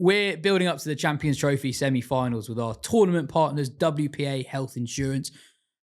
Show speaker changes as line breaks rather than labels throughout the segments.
We're building up to the Champions Trophy semi-finals with our tournament partners, WPA Health Insurance.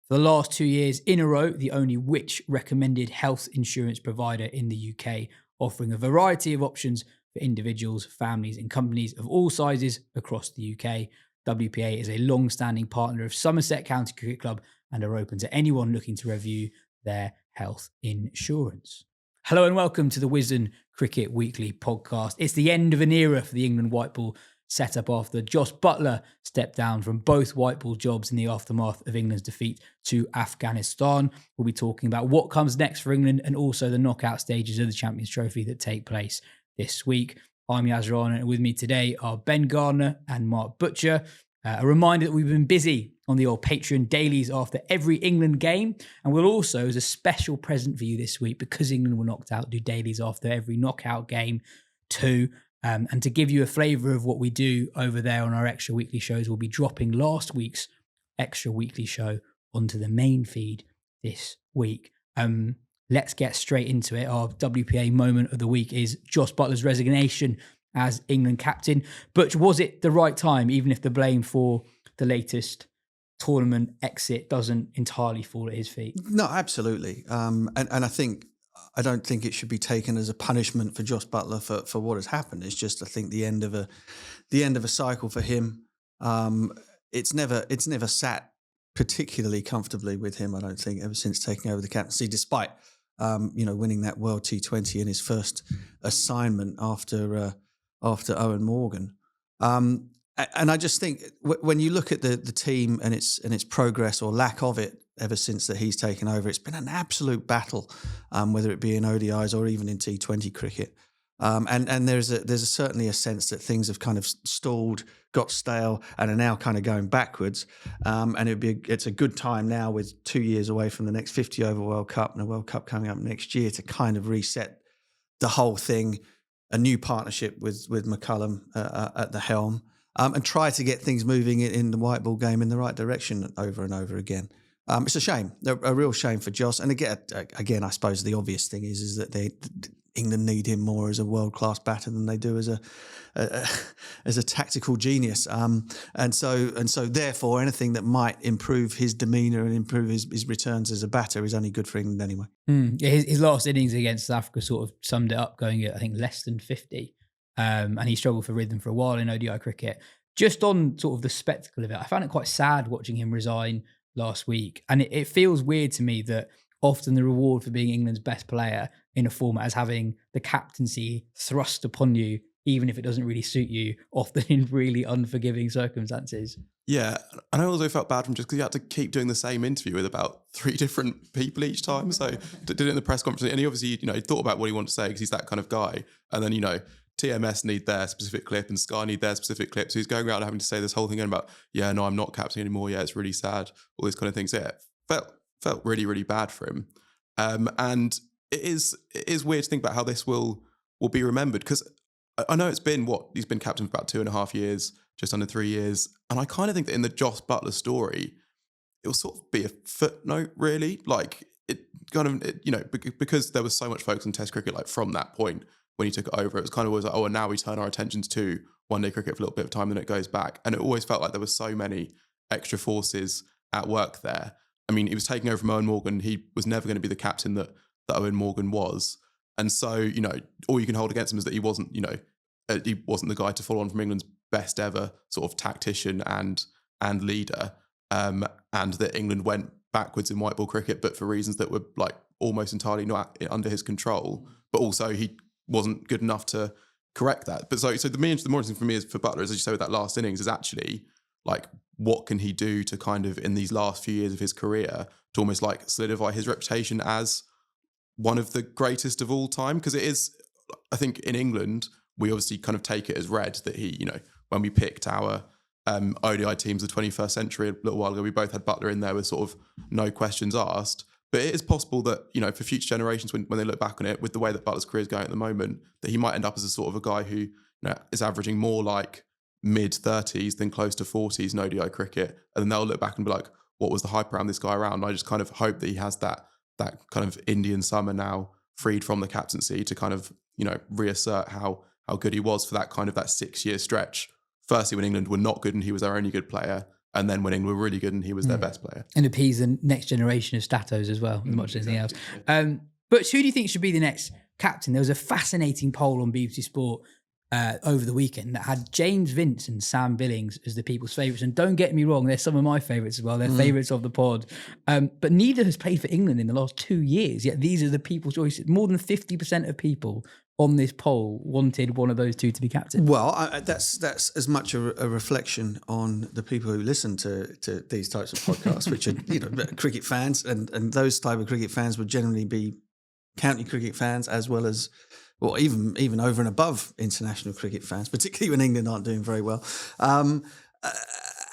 For the last 2 years in a row, the only which recommended health insurance provider in the UK, offering a variety of options for individuals, families and companies of all sizes across the UK. WPA is a long-standing partner of Somerset County Cricket Club and are open to anyone looking to review their health insurance. Hello and welcome to the Wisden Cricket Weekly podcast. It's the end of an era for the England white ball setup after Jos Buttler stepped down from both white ball jobs in the aftermath of England's defeat to Afghanistan. We'll be talking about what comes next for England and also the knockout stages of the Champions Trophy that take place this week. I'm Yas Rana, and with me today are Gardner and Mark Butcher. A reminder that we've been busy on the old Patreon dailies after every England game. And we'll also, as a special present for you this week, because England were knocked out, do dailies after every knockout game too. And to give you a flavour of what we do over there on our extra weekly shows, we'll be dropping last week's extra weekly show onto the main feed this week. Let's get straight into it. Our WPA moment of the week is Jos Buttler's resignation as England captain. But was it the right time, even if the blame for the latest tournament exit doesn't entirely fall at his feet?
No, absolutely. And I don't think it should be taken as a punishment for Jos Buttler for what has happened. It's just, I think, the end of a cycle for him. It's never sat particularly comfortably with him, I don't think, ever since taking over the captaincy, despite winning that World T20 in his first assignment after Owen Morgan. And I just think when you look at the team and its progress or lack of it ever since that he's taken over, it's been an absolute battle, whether it be in ODIs or even in T20 cricket. And there's certainly a sense that things have kind of stalled, got stale, and are now kind of going backwards. And it's a good time now, with 2 years away from the next 50 over World Cup and a World Cup coming up next year, to kind of reset the whole thing. A new partnership with McCullum at the helm, and try to get things moving in the white ball game in the right direction over and over again. It's a shame, a real shame for Jos. And again, I suppose the obvious thing is that England need him more as a world-class batter than they do as a tactical genius. And so therefore, anything that might improve his demeanour and improve his returns as a batter is only good for England anyway.
His last innings against South Africa sort of summed it up, going at, I think, less than 50. And he struggled for rhythm for a while in ODI cricket. Just on sort of the spectacle of it, I found it quite sad watching him resign last week. And it feels weird to me that often the reward for being England's best player in a format is having the captaincy thrust upon you, even if it doesn't really suit you, often in really unforgiving circumstances.
Yeah, and I also felt bad from just because you had to keep doing the same interview with about 3 different people each time. So did it in the press conference, and he obviously, he thought about what he wanted to say because he's that kind of guy. And then, TMS need their specific clip and Sky need their specific clip. So he's going around having to say this whole thing about, yeah, no, I'm not captain anymore. Yeah, it's really sad. All these kind of things. Yeah, felt really, really bad for him. And it is weird to think about how this will be remembered, because I know he's been captain for about 2.5 years, just under 3 years. And I kind of think that in the Jos Buttler story, it will sort of be a footnote, really. Like, it kind of, because there was so much focus on Test cricket, like from that point when he took it over, it was kind of always like, oh, and now we turn our attentions to one-day cricket for a little bit of time, then it goes back. And it always felt like there were so many extra forces at work there. I mean, he was taking over from Owen Morgan. He was never going to be the captain that Owen Morgan was. And so, all you can hold against him is that he wasn't the guy to follow on from England's best ever sort of tactician and leader. And that England went backwards in white ball cricket, but for reasons that were like almost entirely not under his control. But also he wasn't good enough to correct that. But so the more interesting for me is for Buttler, as you say with that last innings, is actually like, what can he do to kind of, in these last few years of his career, to almost like solidify his reputation as one of the greatest of all time? Because it is, I think in England, we obviously kind of take it as read that he, when we picked our ODI teams of the 21st century a little while ago, we both had Buttler in there with sort of no questions asked. But it is possible that, for future generations, when they look back on it, with the way that Buttler's career is going at the moment, that he might end up as a sort of a guy who is averaging more like mid-30s than close to 40s in ODI cricket. And then they'll look back and be like, what was the hype around this guy around? And I just kind of hope that he has that kind of Indian summer now, freed from the captaincy, to kind of, reassert how how good he was for that 6-year stretch. Firstly, when England were not good and he was their only good player, and then when England were really good and he was their best player.
And appease the next generation of statos as well, as much as anything else. But who do you think should be the next captain? There was a fascinating poll on BBC Sport over the weekend that had James Vince and Sam Billings as the people's favourites. And don't get me wrong, they're some of my favourites as well. They're favourites of the pod. But neither has played for England in the last 2 years, yet these are the people's choices. More than 50% of people on this poll wanted one of those two to be captain.
Well, that's as much a reflection on the people who listen to these types of podcasts, which are cricket fans, and those type of cricket fans would generally be county cricket fans as well as, well, even over and above international cricket fans, particularly when England aren't doing very well.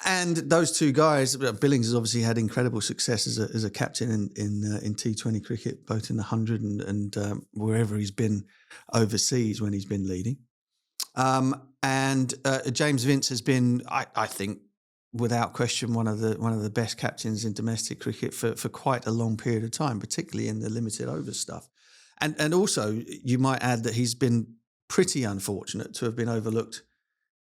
And those two guys, Billings has obviously had incredible success as a captain in T20 cricket, both in the 100 and wherever he's been overseas when he's been leading. And James Vince has been, I think, without question, one of the best captains in domestic cricket for quite a long period of time, particularly in the limited overs stuff. And also, you might add that he's been pretty unfortunate to have been overlooked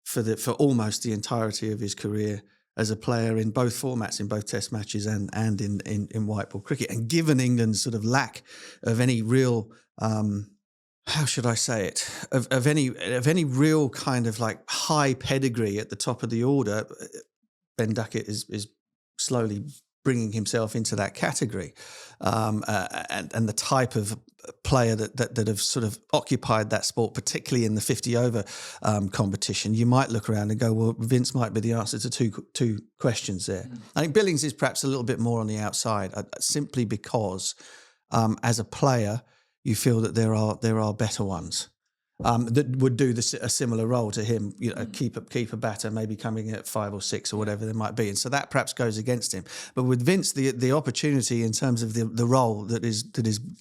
for almost the entirety of his career as a player in both formats, in both Test matches and in white ball cricket. And given England's sort of lack of any real, how should I say it, of any real kind of like high pedigree at the top of the order, Ben Duckett is slowly bringing himself into that category, and the type of player that have sort of occupied that sport, particularly in the 50 over competition. You might look around and go, well, Vince might be the answer to two questions there. I think Billings is perhaps a little bit more on the outside, simply because as a player, you feel that there are better ones. That would do a similar role to him, keep a batter, maybe coming at 5 or 6 or whatever there might be, and so that perhaps goes against him. But with Vince, the opportunity in terms of the role that is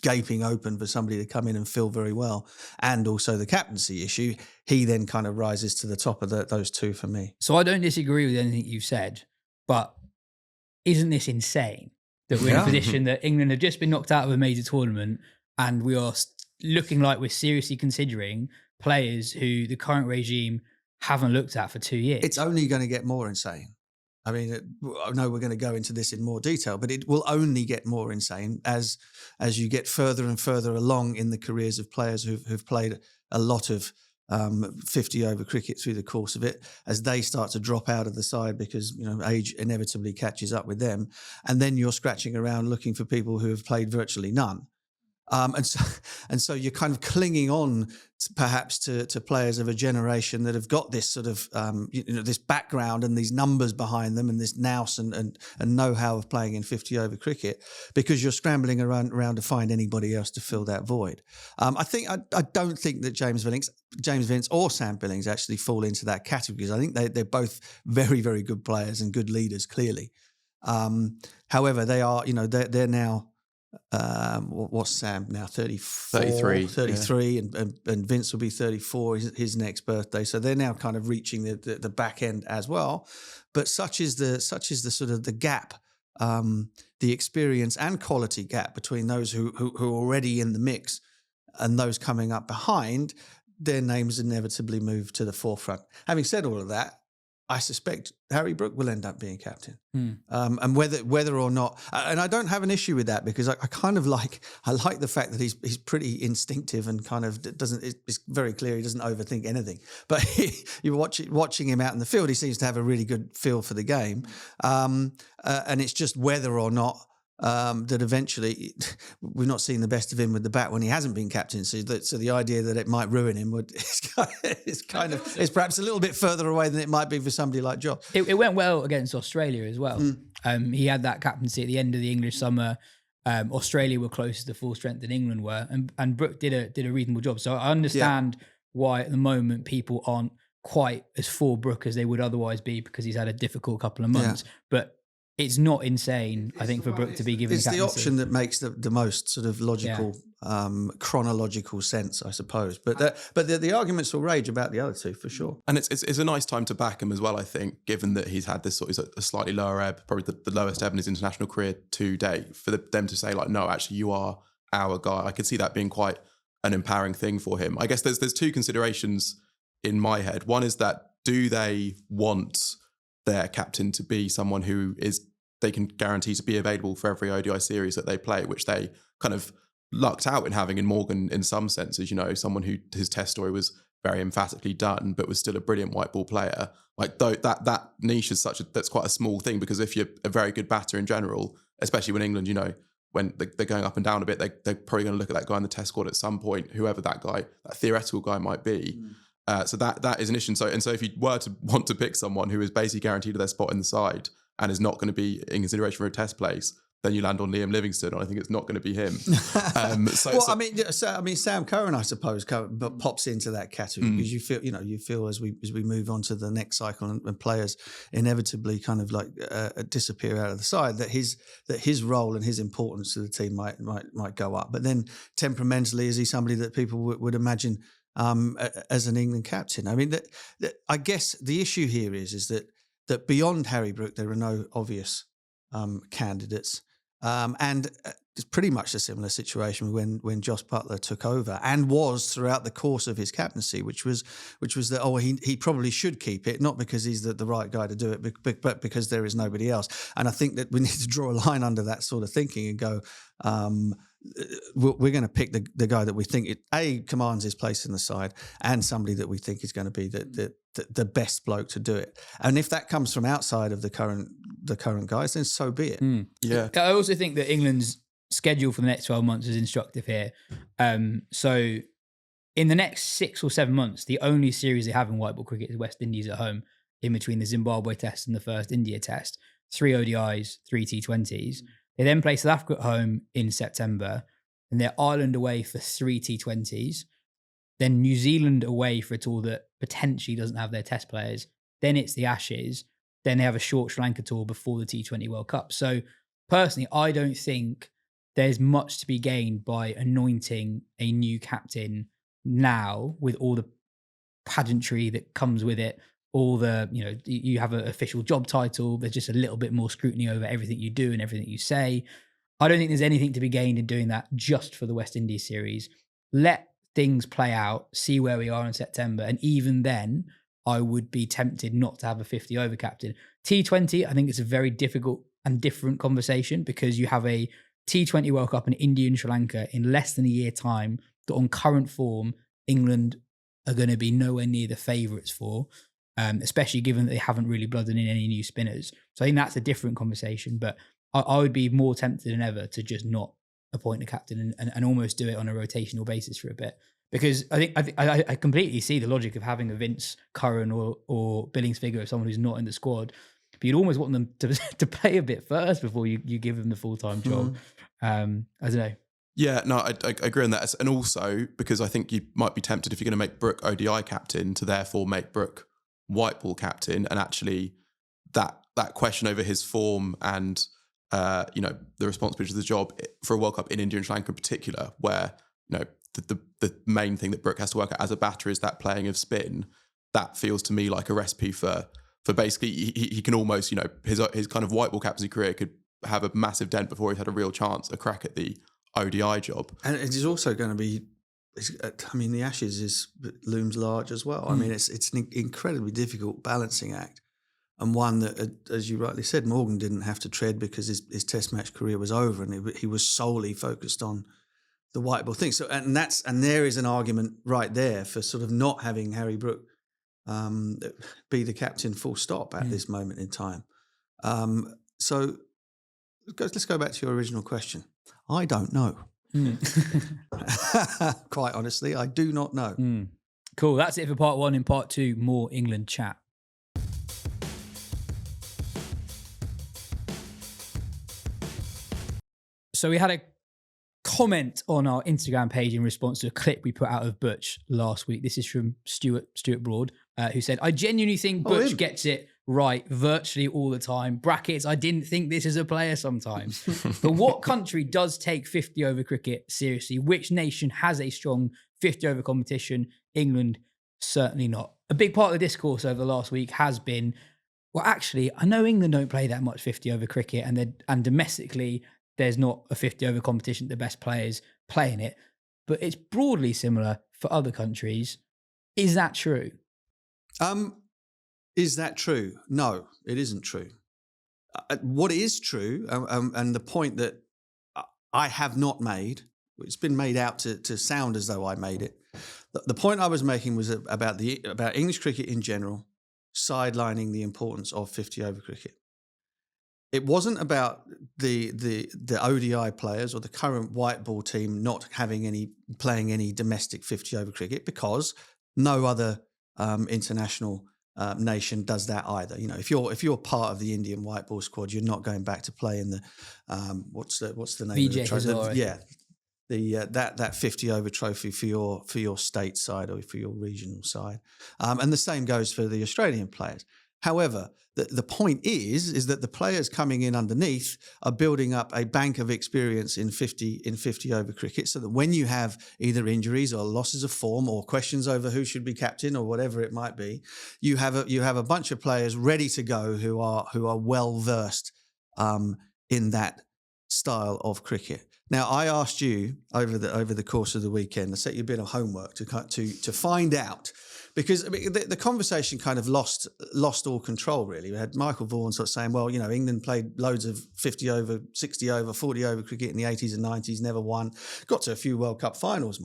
gaping open for somebody to come in and fill very well, and also the captaincy issue, he then kind of rises to the top of those two for me.
So I don't disagree with anything you've said, but isn't this insane that we're in a position that England have just been knocked out of a major tournament and we are looking like we're seriously considering players who the current regime haven't looked at for 2 years?
It's only going to get more insane. I mean, I know we're going to go into this in more detail, but it will only get more insane as you get further and further along in the careers of players who've played a lot of 50 over cricket through the course of it, as they start to drop out of the side because age inevitably catches up with them, and then you're scratching around looking for people who have played virtually none. And so you're kind of clinging on perhaps to players of a generation that have got this sort of this background and these numbers behind them and this nous and know-how of playing in 50 over cricket, because you're scrambling around to find anybody else to fill that void. I don't think that James Vince or Sam Billings actually fall into that category, because I think they're both very, very good players and good leaders, clearly. However, they are they're now. What's Sam now? 33, and Vince will be 34 his next birthday. So they're now kind of reaching the back end as well. But such is the sort of the gap, the experience and quality gap between those who are already in the mix and those coming up behind. Their names inevitably move to the forefront. Having said all of that, I suspect Harry Brook will end up being captain, and whether or not, and I don't have an issue with that, because I kind of like the fact that he's pretty instinctive and kind of it's very clear he doesn't overthink anything. But you're watching him out in the field, he seems to have a really good feel for the game, and it's just whether or not. That eventually we've not seen the best of him with the bat when he hasn't been captain. So the idea that it might ruin him is perhaps a little bit further away than it might be for somebody like Jos.
It went well against Australia as well. He had that captaincy at the end of the English summer. Australia were closer to full strength than England were, and Brook did a reasonable job. So I understand why at the moment people aren't quite as for Brook as they would otherwise be, because he's had a difficult couple of months. But it's not insane, I think, for Brook to be given
It's
captaincy.
the option that makes the most sort of logical, chronological sense, I suppose. But the arguments will rage about the other two, for sure.
And it's a nice time to back him as well, I think, given that he's had this sort of a slightly lower ebb, probably the lowest ebb in his international career to date, for them to say, like, no, actually, you are our guy. I could see that being quite an empowering thing for him. I guess there's two considerations in my head. One is that, do they want their captain to be someone who they can guarantee to be available for every ODI series that they play, which they kind of lucked out in having in Morgan in some senses, someone who his test story was very emphatically done, but was still a brilliant white ball player. Like, though that niche is that's quite a small thing, because if you're a very good batter in general, especially when England, when they're going up and down a bit, they're probably going to look at that guy in the test squad at some point, whoever that theoretical guy might be. So that is an issue. So if you were to want to pick someone who is basically guaranteed their spot in the side and is not going to be in consideration for a test place, then you land on Liam Livingstone, and I think it's not going to be him.
Sam Curran, I suppose, pops into that category, because you feel as we move on to the next cycle and players inevitably kind of like disappear out of the side, that his role and his importance to the team might go up. But then temperamentally, is he somebody that people would imagine as an England captain? I mean, I guess the issue here is that beyond Harry Brook, there are no obvious candidates. And it's pretty much a similar situation when Jos Buttler took over, and was throughout the course of his captaincy, which was that he probably should keep it, not because he's the right guy to do it, but because there is nobody else. And I think that we need to draw a line under that sort of thinking and go, we're going to pick the guy that we think commands his place in the side, and somebody that we think is going to be the best bloke to do it. And if that comes from outside of the current guys, then so be it.
Yeah.
I also think that England's schedule for the next 12 months is instructive here. So in the next 6 or 7 months, the only series they have in white ball cricket is West Indies at home, in between the Zimbabwe test and the first India test. 3 ODIs, 3 T20s. They then play South Africa at home in September, and they're Ireland away for 3 T20s. Then New Zealand away for a tour that potentially doesn't have their test players. Then it's the Ashes. Then they have a short Sri Lanka tour before the T20 World Cup. So personally, I don't think there's much to be gained by anointing a new captain now, with all the pageantry that comes with it. All the, you have an official job title. There's just a little bit more scrutiny over everything you do and everything you say. I don't think there's anything to be gained in doing that just for the West Indies series. Let things play out, see where we are in September. And even then, I would be tempted not to have a 50 over captain. T20, I think it's a very difficult and different conversation, because you have a T20 World Cup in India and Sri Lanka in less than a year time that on current form, England are going to be nowhere near the favourites for. Especially given that they haven't really blooded in any new spinners. So I think that's a different conversation, but I would be more tempted than ever to just not appoint a captain and almost do it on a rotational basis for a bit. Because I completely see the logic of having a Vince Curran or Billings figure of someone who's not in the squad, but you'd almost want them to play a bit first before you give them the full-time job. I don't know.
Yeah, no, I agree on that. And also, because I think you might be tempted, if you're going to make Brook ODI captain, to therefore make Brook white ball captain, and actually that question over his form and the responsibility of the job for a World Cup in India and Sri Lanka in particular, where the main thing that Brook has to work out as a batter is that playing of spin. That feels to me like a recipe for basically he can almost, his kind of white ball captaincy career could have a massive dent before he's had a real chance, a crack at the ODI job.
And it is also going to be, the Ashes looms large as well. I mean, it's an incredibly difficult balancing act, and one that, as you rightly said, Morgan didn't have to tread because his Test match career was over, and he was solely focused on the white ball thing. So, and there is an argument right there for sort of not having Harry Brook be the captain, full stop, at this moment in time. So let's go back to your original question. I don't know. Quite honestly, I do not know.
Cool. That's it for part 1. In part 2, more England chat. So we had a comment on our Instagram page in response to a clip we put out of Butch last week. This is from Stuart Broad, who said, "I genuinely think Butch gets it right virtually all the time. Brackets, I didn't think this as a player sometimes. But what country does take 50 over cricket seriously? Which nation has a strong 50 over competition? England, certainly not." A big part of the discourse over the last week has been, well, actually, I know England don't play that much 50 over cricket, and domestically, there's not a 50 over competition, the best players playing it. but it's broadly similar for other countries. Is that true?
Is that true? No, it isn't true. What is true, and the point that I have not made, it's been made out to sound as though I made it. The point I was making was about English cricket in general, sidelining the importance of 50 over cricket. It wasn't about the ODI players or the current white ball team not playing any domestic 50 over cricket, because no other international nation does that either. You know, if you're part of the Indian white ball squad, you're not going back to play in the what's the name
VJ
of the trophy?
Yeah.
That 50 over trophy for your state side or for your regional side, and the same goes for the Australian players. However, the point is that the players coming in underneath are building up a bank of experience in 50 over cricket, so that when you have either injuries or losses of form or questions over who should be captain or whatever it might be, you have a bunch of players ready to go who are well versed in that style of cricket. Now, I asked you over the course of the weekend, I set you a bit of homework to find out, because I mean, the conversation kind of lost all control, really. We had Michael Vaughan sort of saying, well, you know, England played loads of 50 over, 60 over, 40 over cricket in the 80s and 90s, never won. Got to a few World Cup finals,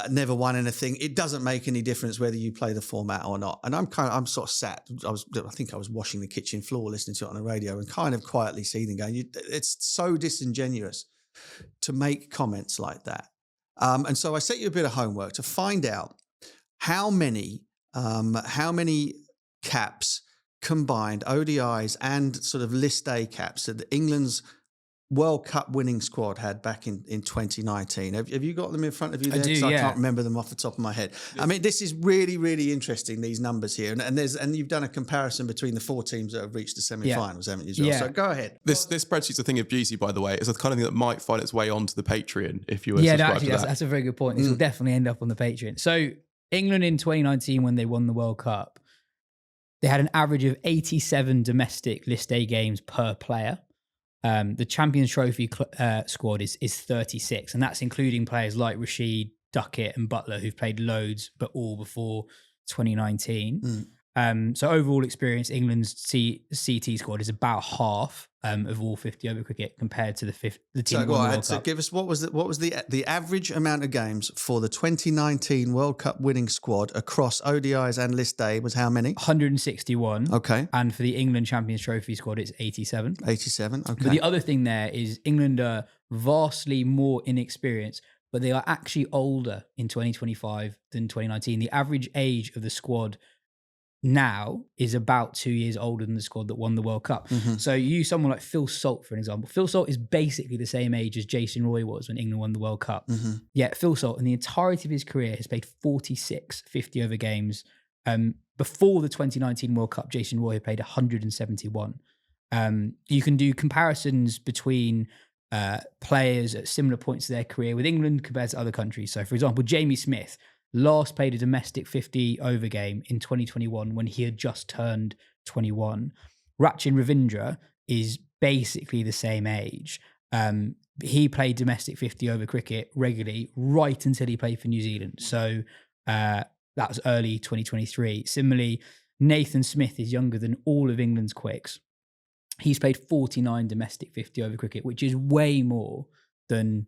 never won anything. It doesn't make any difference whether you play the format or not. And I'm sort of sat. I think I was washing the kitchen floor, listening to it on the radio, and kind of quietly seething, going, it's so disingenuous to make comments like that. And so I set you a bit of homework to find out how many caps combined, ODIs and sort of list A caps, that England's World Cup winning squad had back in 2019. Have you got them in front of you there?
I do,
yeah. I can't remember them off the top of my head. I mean, this is really, really interesting, these numbers here. And you've done a comparison between the 4 teams that have reached the semi-finals, haven't you, Joel?
Yeah.
So go ahead.
This spreadsheet's a thing of beauty, by the way. It's the kind of thing that might find its way onto the Patreon if you were subscribed to that.
That's a very good point. This will definitely end up on the Patreon. So England in 2019, when they won the World Cup, they had an average of 87 domestic list A games per player. The Champions Trophy squad is 36, and that's including players like Rashid, Duckett and Buttler, who've played loads, but all before 2019. So overall experience, England's CT squad is about half of all 50 over cricket compared to the team that won the World Cup.
Give us what was the average amount of games for the 2019 World Cup winning squad across ODIs and List A was how many?
161.
Okay.
And for the England Champions Trophy squad, it's 87.
87. Okay.
But the other thing there is England are vastly more inexperienced, but they are actually older in 2025 than 2019. The average age of the squad now is about 2 years older than the squad that won the World Cup. So you use someone like Phil Salt, for an example. Phil Salt is basically the same age as Jason Roy was when England won the World Cup. Yet Phil Salt, in the entirety of his career, has played 46 50 over games. Before the 2019 World Cup, Jason Roy had played 171. You can do comparisons between players at similar points of their career with England compared to other countries. So, for example, Jamie Smith last played a domestic 50 over game in 2021 when he had just turned 21. Rachin Ravindra is basically the same age. He played domestic 50 over cricket regularly right until he played for New Zealand. So that was early 2023. Similarly, Nathan Smith is younger than all of England's quicks. He's played 49 domestic 50 over cricket, which is way more than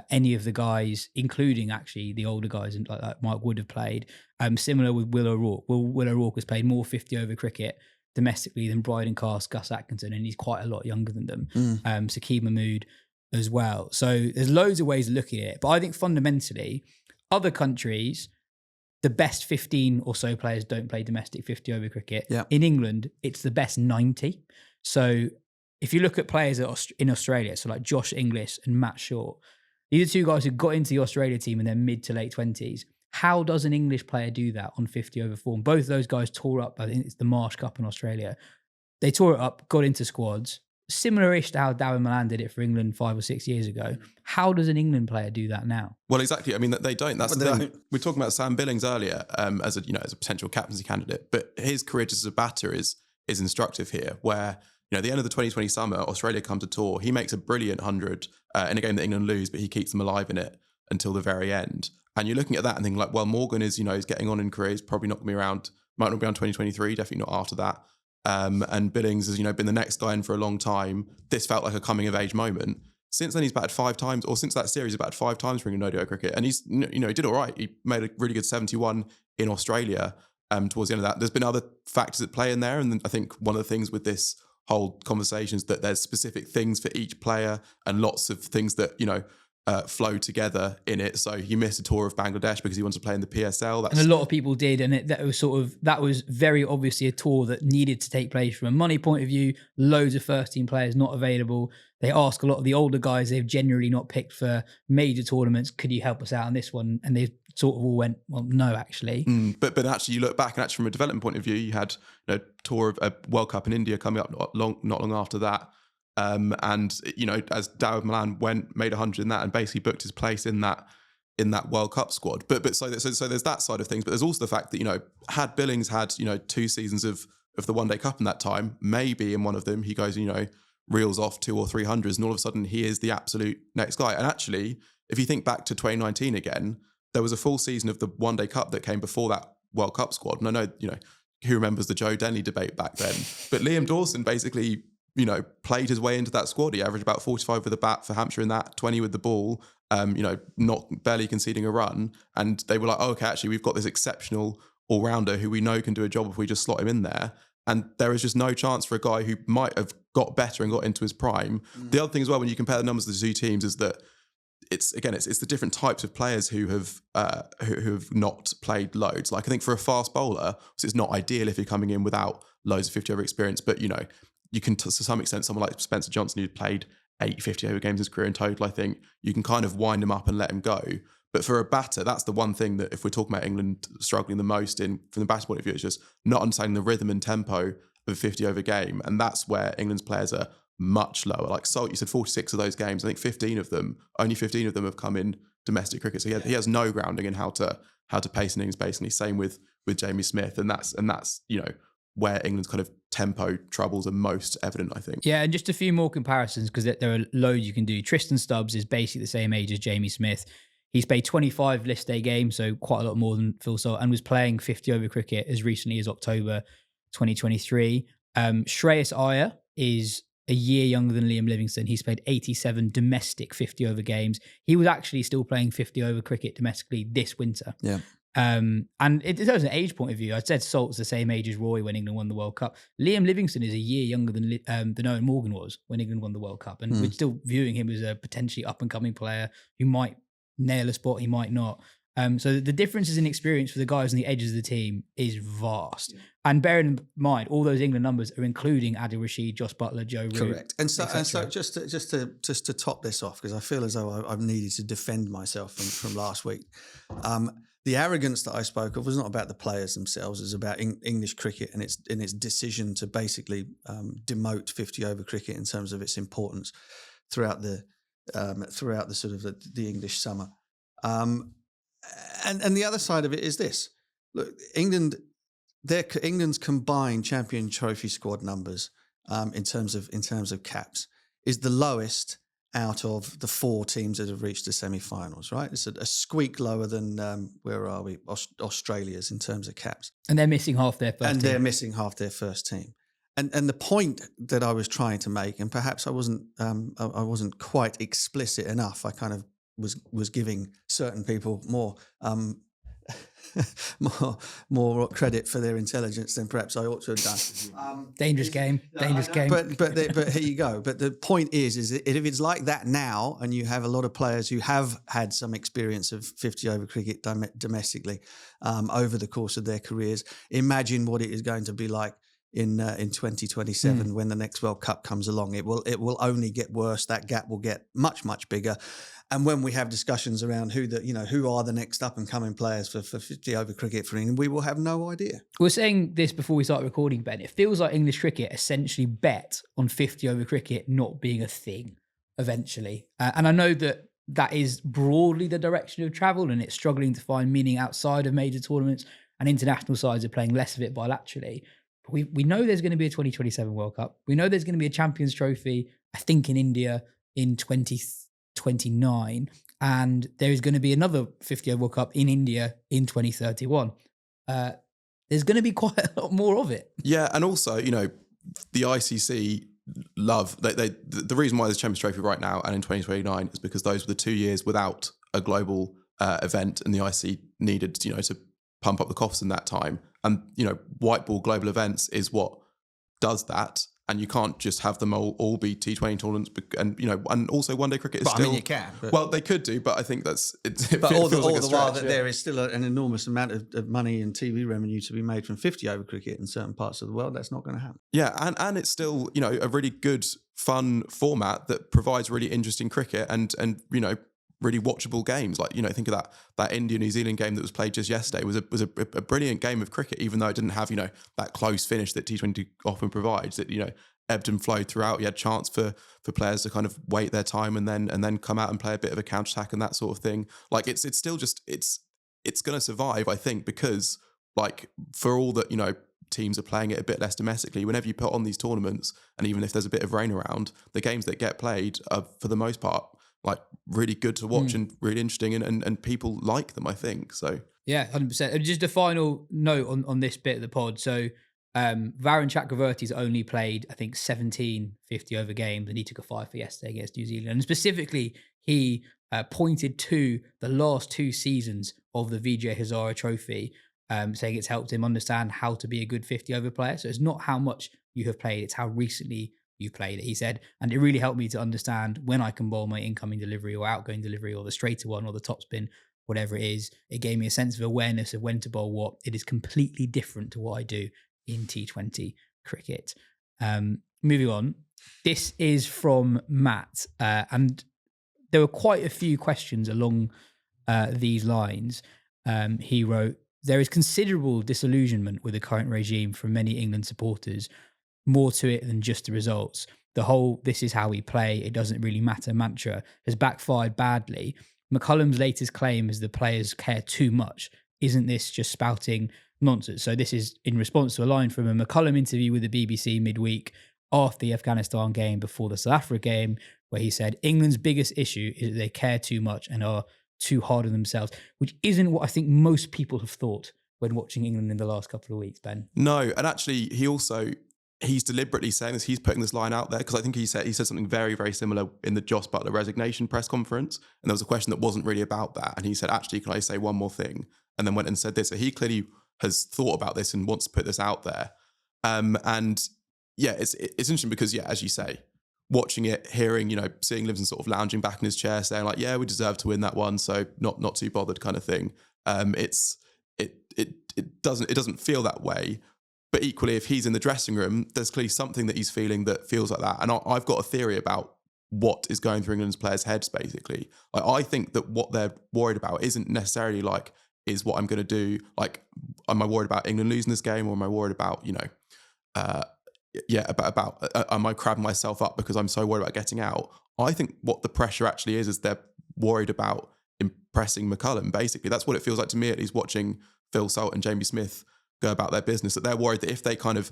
any of the guys, including actually the older guys like Mike Wood have played. Similar with Will O'Rourke. Will O'Rourke has played more 50 over cricket domestically than Bryden Cast, Gus Atkinson, and he's quite a lot younger than them. Sakeem Mahmood as well. So there's loads of ways of looking at it. But I think fundamentally, other countries, the best 15 or so players don't play domestic 50 over cricket.
Yeah.
In England, it's the best 90. So if you look at players in Australia, so like Josh Inglis and Matt Short, these are 2 guys who got into the Australia team in their mid to late 20s. How does an English player do that on 50 over form? Both of those guys tore up, I think it's the Marsh Cup in Australia. They tore it up, got into squads, similar-ish to how Darren Milan did it for England 5 or 6 years ago. How does an England player do that now?
Well, exactly. I mean, they don't. That's the thing. We were talking about Sam Billings earlier as a potential captaincy candidate, but his career just as a batter is instructive here, where at the end of the 2020 summer, Australia come to tour. He makes a brilliant 100 in a game that England lose, but he keeps them alive in it. until the very end. And you're looking at that and thinking like, well, Morgan is, he's getting on in career. He's probably not going to be around, might not be on 2023, definitely not after that. And Billings has, been the next guy in for a long time. This felt like a coming of age moment. Since then, he's batted 5 times, or since that series, he's batted 5 times for England ODI cricket. And he's, he did all right. He made a really good 71 in Australia towards the end of that. There's been other factors at play in there. And I think one of the things with this whole conversation is that there's specific things for each player and lots of things that, flow together in it. So he missed a tour of Bangladesh because he wanted to play in the PSL.
And a lot of people did, and that was very obviously a tour that needed to take place from a money point of view. Loads of first team players not available. They ask a lot of the older guys they've generally not picked for major tournaments, could you help us out on this one? And they sort of all went, well, no, actually.
But actually, you look back and actually from a development point of view, you had a tour of a World Cup in India coming up not long after that. And as Dawid Malan made 100 in that and basically booked his place in that World Cup squad. But so there's that side of things. But there's also the fact that had Billings had 2 seasons of the One Day Cup in that time, maybe in one of them he goes reels off 200 or 300s, and all of a sudden he is the absolute next guy. And actually, if you think back to 2019 again, there was a full season of the One Day Cup that came before that World Cup squad. And I know who remembers the Joe Denley debate back then, but Liam Dawson basically played his way into that squad. He averaged about 45 with the bat for Hampshire in that, 20 with the ball, not barely conceding a run. And they were like, oh, okay, actually, we've got this exceptional all-rounder who we know can do a job if we just slot him in there. And there is just no chance for a guy who might have got better and got into his prime. The other thing as well, when you compare the numbers of the 2 teams, is that it's the different types of players who have not played loads. Like I think for a fast bowler, it's not ideal if you're coming in without loads of 50 over experience, but you can, to some extent, someone like Spencer Johnson, who'd played 8 50 over games in his career in total, I think you can kind of wind him up and let him go. But for a batter, that's the one thing that if we're talking about England struggling the most from the batter point of view, it's just not understanding the rhythm and tempo of a 50 over game. And that's where England's players are much lower. Like Salt, you said 46 of those games, I think only 15 of them have come in domestic cricket. So he has no grounding in how to pace innings, basically. Same with Jamie Smith. And that's where England's kind of tempo troubles are most evident, I think.
Yeah, and just a few more comparisons because there are loads you can do. Tristan Stubbs is basically the same age as Jamie Smith. He's played 25 list day games, so quite a lot more than Phil Salt, and was playing 50 over cricket as recently as October 2023. Shreyas Iyer is a year younger than Liam Livingstone. He's played 87 domestic 50 over games. He was actually still playing 50 over cricket domestically this winter.
Yeah.
And it was an age point of view. I said Salt's the same age as Roy when England won the World Cup. Liam Livingstone is a year younger than Owen Morgan was when England won the World Cup. And we're still viewing him as a potentially up-and-coming player who might nail a spot, he might not. So the differences in experience for the guys on the edges of the team is vast. Yeah. And bearing in mind, all those England numbers are including Adil Rashid, Jos Buttler, Joe Root.
Correct. And so just to top this off, because I feel as though I've needed to defend myself from last week. The arrogance that I spoke of was not about the players themselves. It was about English cricket and its decision to basically demote 50 over cricket in terms of its importance throughout the sort of the English summer. And the other side of it is this: look, England's combined Champion Trophy squad numbers in terms of caps is the lowest out of the 4 teams that have reached the semi-finals. Right, it's a squeak lower than where are we? Australia's in terms of caps,
and they're missing half their
first team. And the point that I was trying to make, and perhaps I wasn't quite explicit enough. I kind of was giving certain people more credit for their intelligence than perhaps I ought to have done.
Dangerous game.
But here you go. But the point is that if it's like that now, and you have a lot of players who have had some experience of 50 over cricket domestically over the course of their careers, imagine what it is going to be like in 2027 when the next World Cup comes along. It will only get worse. That gap will get much, much bigger. And when we have discussions around who are the next up and coming players for 50 over cricket for England, we will have no idea.
We were saying this before we started recording, Ben. It feels like English cricket essentially bet on 50 over cricket not being a thing eventually. And I know that is broadly the direction of travel, and it's struggling to find meaning outside of major tournaments, and international sides are playing less of it bilaterally. We know there's going to be a 2027 World Cup. We know there's going to be a Champions Trophy, I think, in India in 2029. and there is going to be another 50 over World Cup in India in 2031. There's going to be quite a lot more of it.
Yeah, and also, the ICC the reason why there's Champions Trophy right now and in 2029 is because those were the 2 years without a global event, and the ICC needed, to pump up the costs in that time. And, white ball global events is what does that. And you can't just have them all be T20 tournaments, and and also one day cricket is still. I mean,
you can.
Well, they could do, but I think that's it.
But all the while
that
there is still an enormous amount of money and TV revenue to be made from 50 over cricket in certain parts of the world. That's not going to happen.
Yeah, and it's still a really good, fun format that provides really interesting cricket and really watchable games. Like think of that India-New Zealand game that was played just yesterday was a brilliant game of cricket, even though it didn't have that close finish that T20 often provides. It ebbed and flowed throughout. You had chance for players to kind of wait their time and then come out and play a bit of a counter attack and that sort of thing. Like it's still just it's going to survive, I think, because like for all that teams are playing it a bit less domestically. Whenever you put on these tournaments, and even if there's a bit of rain around, the games that get played are for the most part like really good to watch and really interesting, and people like them, I think. So
yeah, 100%. Just a final note on this bit of the pod. So Varun Chakravarti's only played, I think, 17 50 over games, and he took a 5 for yesterday against New Zealand. And specifically, he pointed to the last 2 seasons of the Vijay Hazare Trophy, saying it's helped him understand how to be a good 50 over player. So it's not how much you have played, it's how recently you've played it, he said. And it really helped me to understand when I can bowl my incoming delivery or outgoing delivery or the straighter one or the top spin, whatever it is. It gave me a sense of awareness of when to bowl what. It is completely different to what I do in T20 cricket. Moving on. This is from Matt. And there were quite a few questions along these lines. He wrote, there is considerable disillusionment with the current regime from many England supporters. More to it than just the results. The whole "this is how we play, it doesn't really matter" mantra has backfired badly. McCullum's latest claim is the players care too much. Isn't this just spouting nonsense? So this is in response to a line from a McCullum interview with the BBC midweek after the Afghanistan game before the South Africa game, where he said England's biggest issue is that they care too much and are too hard on themselves, which isn't what I think most people have thought when watching England in the last couple of weeks, Ben.
No, and actually he's deliberately saying this. He's putting this line out there because I think he said something very, very similar in the Jos Buttler resignation press conference. And there was a question that wasn't really about that. And he said, actually, can I say one more thing? And then went and said this. So he clearly has thought about this and wants to put this out there. And yeah, it's interesting because, yeah, as you say, watching it, hearing, seeing Livingston sort of lounging back in his chair saying like, yeah, we deserve to win that one. So not too bothered kind of thing. It doesn't feel that way. But equally, if he's in the dressing room, there's clearly something that he's feeling that feels like that. And I've got a theory about what is going through England's players' heads, basically. Like, I think that what they're worried about isn't necessarily like, is what I'm going to do. Like, am I worried about England losing this game, or am I worried about, am I crabbing myself up because I'm so worried about getting out? I think what the pressure actually is they're worried about impressing McCullum, basically. That's what it feels like to me, at least, watching Phil Salt and Jamie Smith go about their business, that they're worried that if they kind of,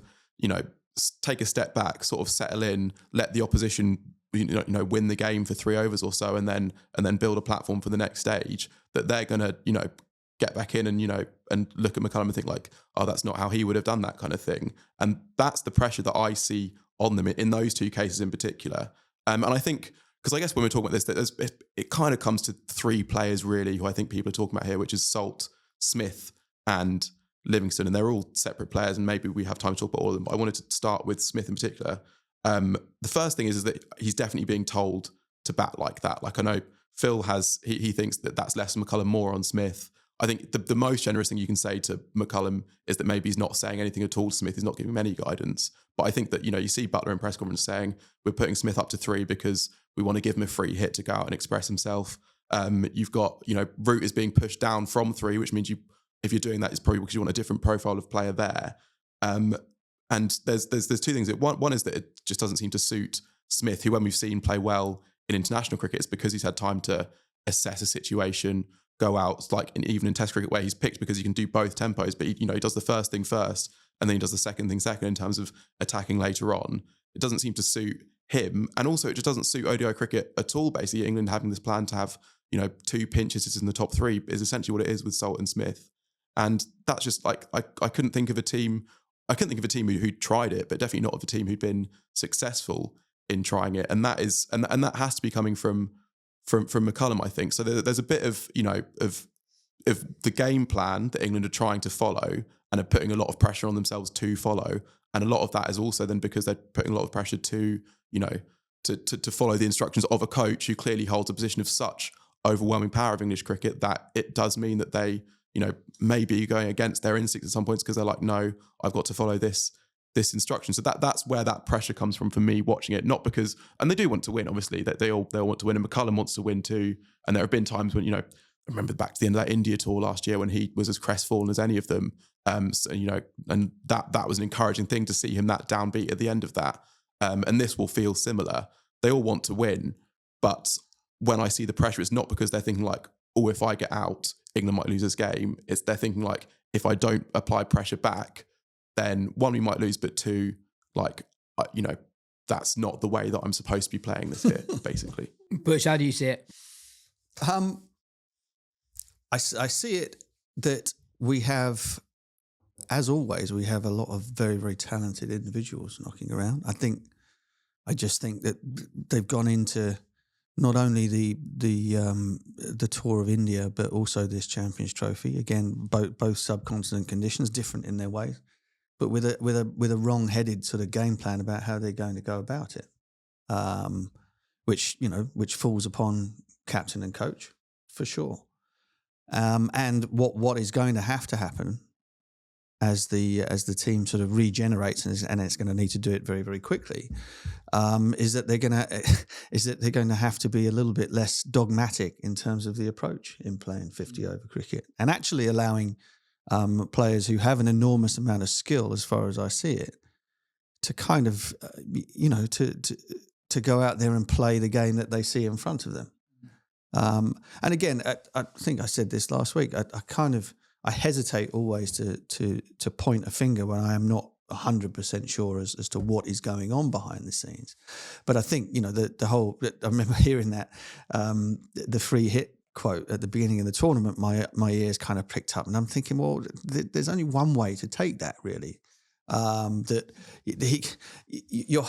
take a step back, sort of settle in, let the opposition, win the game for 3 overs or so, and then build a platform for the next stage, that they're going to, get back in and, and look at McCullum and think like, oh, that's not how he would have done that kind of thing. And that's the pressure that I see on them in those 2 cases in particular. And I think, because I guess when we're talking about this, it kind of comes to 3 players really who I think people are talking about here, which is Salt, Smith, and Livingston, and they're all separate players, and maybe we have time to talk about all of them, but I wanted to start with Smith in particular. The first thing is that he's definitely being told to bat like that. Like, I know Phil he thinks that that's less on McCullum, more on Smith. I think the most generous thing you can say to McCullum is that maybe he's not saying anything at all to Smith. He's not giving him any guidance. But I think that, you see Buttler in press conference saying we're putting Smith up to 3 because we want to give him a free hit to go out and express himself. You've got, Root is being pushed down from 3, which means if you're doing that, it's probably because you want a different profile of player there. And there's 2 things. One is that it just doesn't seem to suit Smith, who, when we've seen play well in international cricket, it's because he's had time to assess a situation, go out, like even in Test cricket, where he's picked because he can do both tempos, but he does the first thing first, and then he does the second thing second in terms of attacking later on. It doesn't seem to suit him. And also it just doesn't suit ODI cricket at all. Basically, England having this plan to have, 2 pinch hitters in the top 3 is essentially what it is with Sultan Smith. And that's just like, I couldn't think of a team. I couldn't think of a team who tried it, but definitely not of a team who'd been successful in trying it. And that is, and that has to be coming from McCullum, I think. So there's a bit of, of the game plan that England are trying to follow and are putting a lot of pressure on themselves to follow. And a lot of that is also then because they're putting a lot of pressure to, to follow the instructions of a coach who clearly holds a position of such overwhelming power of English cricket that it does mean that they, maybe going against their instincts at some points because they're like, no, I've got to follow this instruction. So that's where that pressure comes from for me watching it. Not because, and they do want to win, obviously, that they all want to win, and McCullum wants to win too. And there have been times when, I remember back to the end of that India tour last year when he was as crestfallen as any of them. So, and that was an encouraging thing to see him that downbeat at the end of that. And this will feel similar. They all want to win, but when I see the pressure, it's not because they're thinking like, oh, if I get out, England might lose this game. It's they're thinking like, if I don't apply pressure back, then 1, we might lose, but 2, like, that's not the way that I'm supposed to be playing this here, basically.
Butch, how do you see it?
I see it that we have, as always, we have a lot of very, very talented individuals knocking around. I just think that they've gone into not only the tour of India, but also this Champions Trophy. Again, both subcontinent conditions, different in their ways, but with a wrong-headed sort of game plan about how they're going to go about it, which falls upon captain and coach for sure. And what is going to happen as the team sort of regenerates, and it's going to need to do it very, very quickly, is that they're going to have to be a little bit less dogmatic in terms of the approach in playing 50 over cricket, and actually allowing players who have an enormous amount of skill, as far as I see it, to kind of to go out there and play the game that they see in front of them. And again, I think I said this last week. I hesitate always to point a finger when I am not 100% sure as to what is going on behind the scenes. But I think, the whole, I remember hearing that, the free hit quote at the beginning of the tournament, my ears kind of pricked up, and I'm thinking, well, there's only one way to take that, really. That you're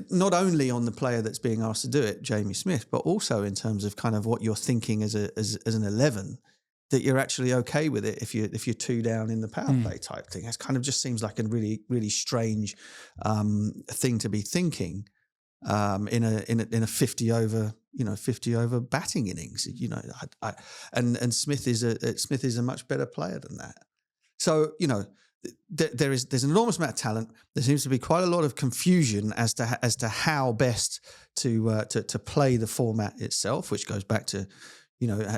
not only on the player that's being asked to do it, Jamie Smith, but also in terms of kind of what you're thinking as an 11, that you're actually okay with it if you're 2 down in the power play type thing. It kind of just seems like a really, really strange thing to be thinking in a 50 over batting innings. And Smith is a much better player than that. So there's an enormous amount of talent. There seems to be quite a lot of confusion as to how best to play the format itself, which goes back to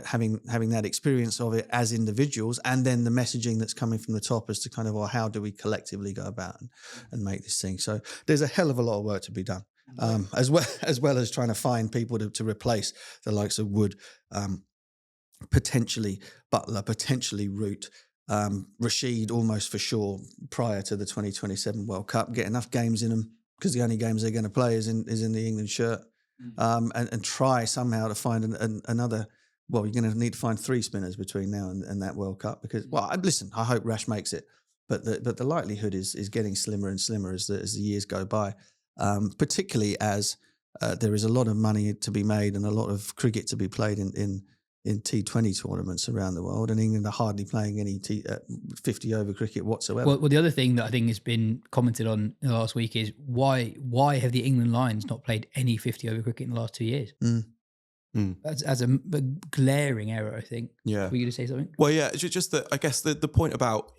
having that experience of it as individuals, and then the messaging that's coming from the top as to kind of, well, how do we collectively go about and make this thing? So there's a hell of a lot of work to be done, as well as trying to find people to replace the likes of Wood, potentially Butler, potentially Root, Rashid almost for sure prior to the 2027 World Cup. Get enough games in them, because the only games they're going to play is in the England shirt, and try somehow to find another. Well, you're going to need to find 3 spinners between now and that World Cup, because, well, listen, I hope Rash makes it, but the likelihood is getting slimmer and slimmer as the years go by, particularly as there is a lot of money to be made and a lot of cricket to be played in T20 tournaments around the world, and England are hardly playing any 50 over cricket whatsoever.
Well, the other thing that I think has been commented on in the last week is why have the England Lions not played any 50 over cricket in the last 2 years? That's a glaring error, I think.
Yeah.
Were you going to say something?
Well, yeah, it's just that I guess the point about,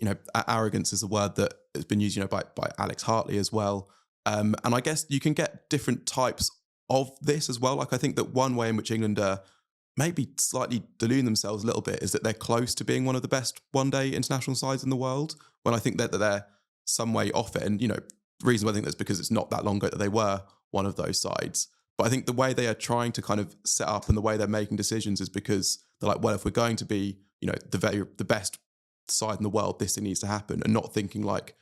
arrogance is a word that has been used, by Alex Hartley as well. And I guess you can get different types of this as well. Like, I think that one way in which England are maybe slightly deluding themselves a little bit is that they're close to being one of the best one-day international sides in the world, when I think that they're some way off it. And, the reason why I think that's because it's not that long ago that they were one of those sides. But I think the way they are trying to kind of set up and the way they're making decisions is because they're like, well, if we're going to be, the best side in the world, this thing needs to happen, and not thinking like,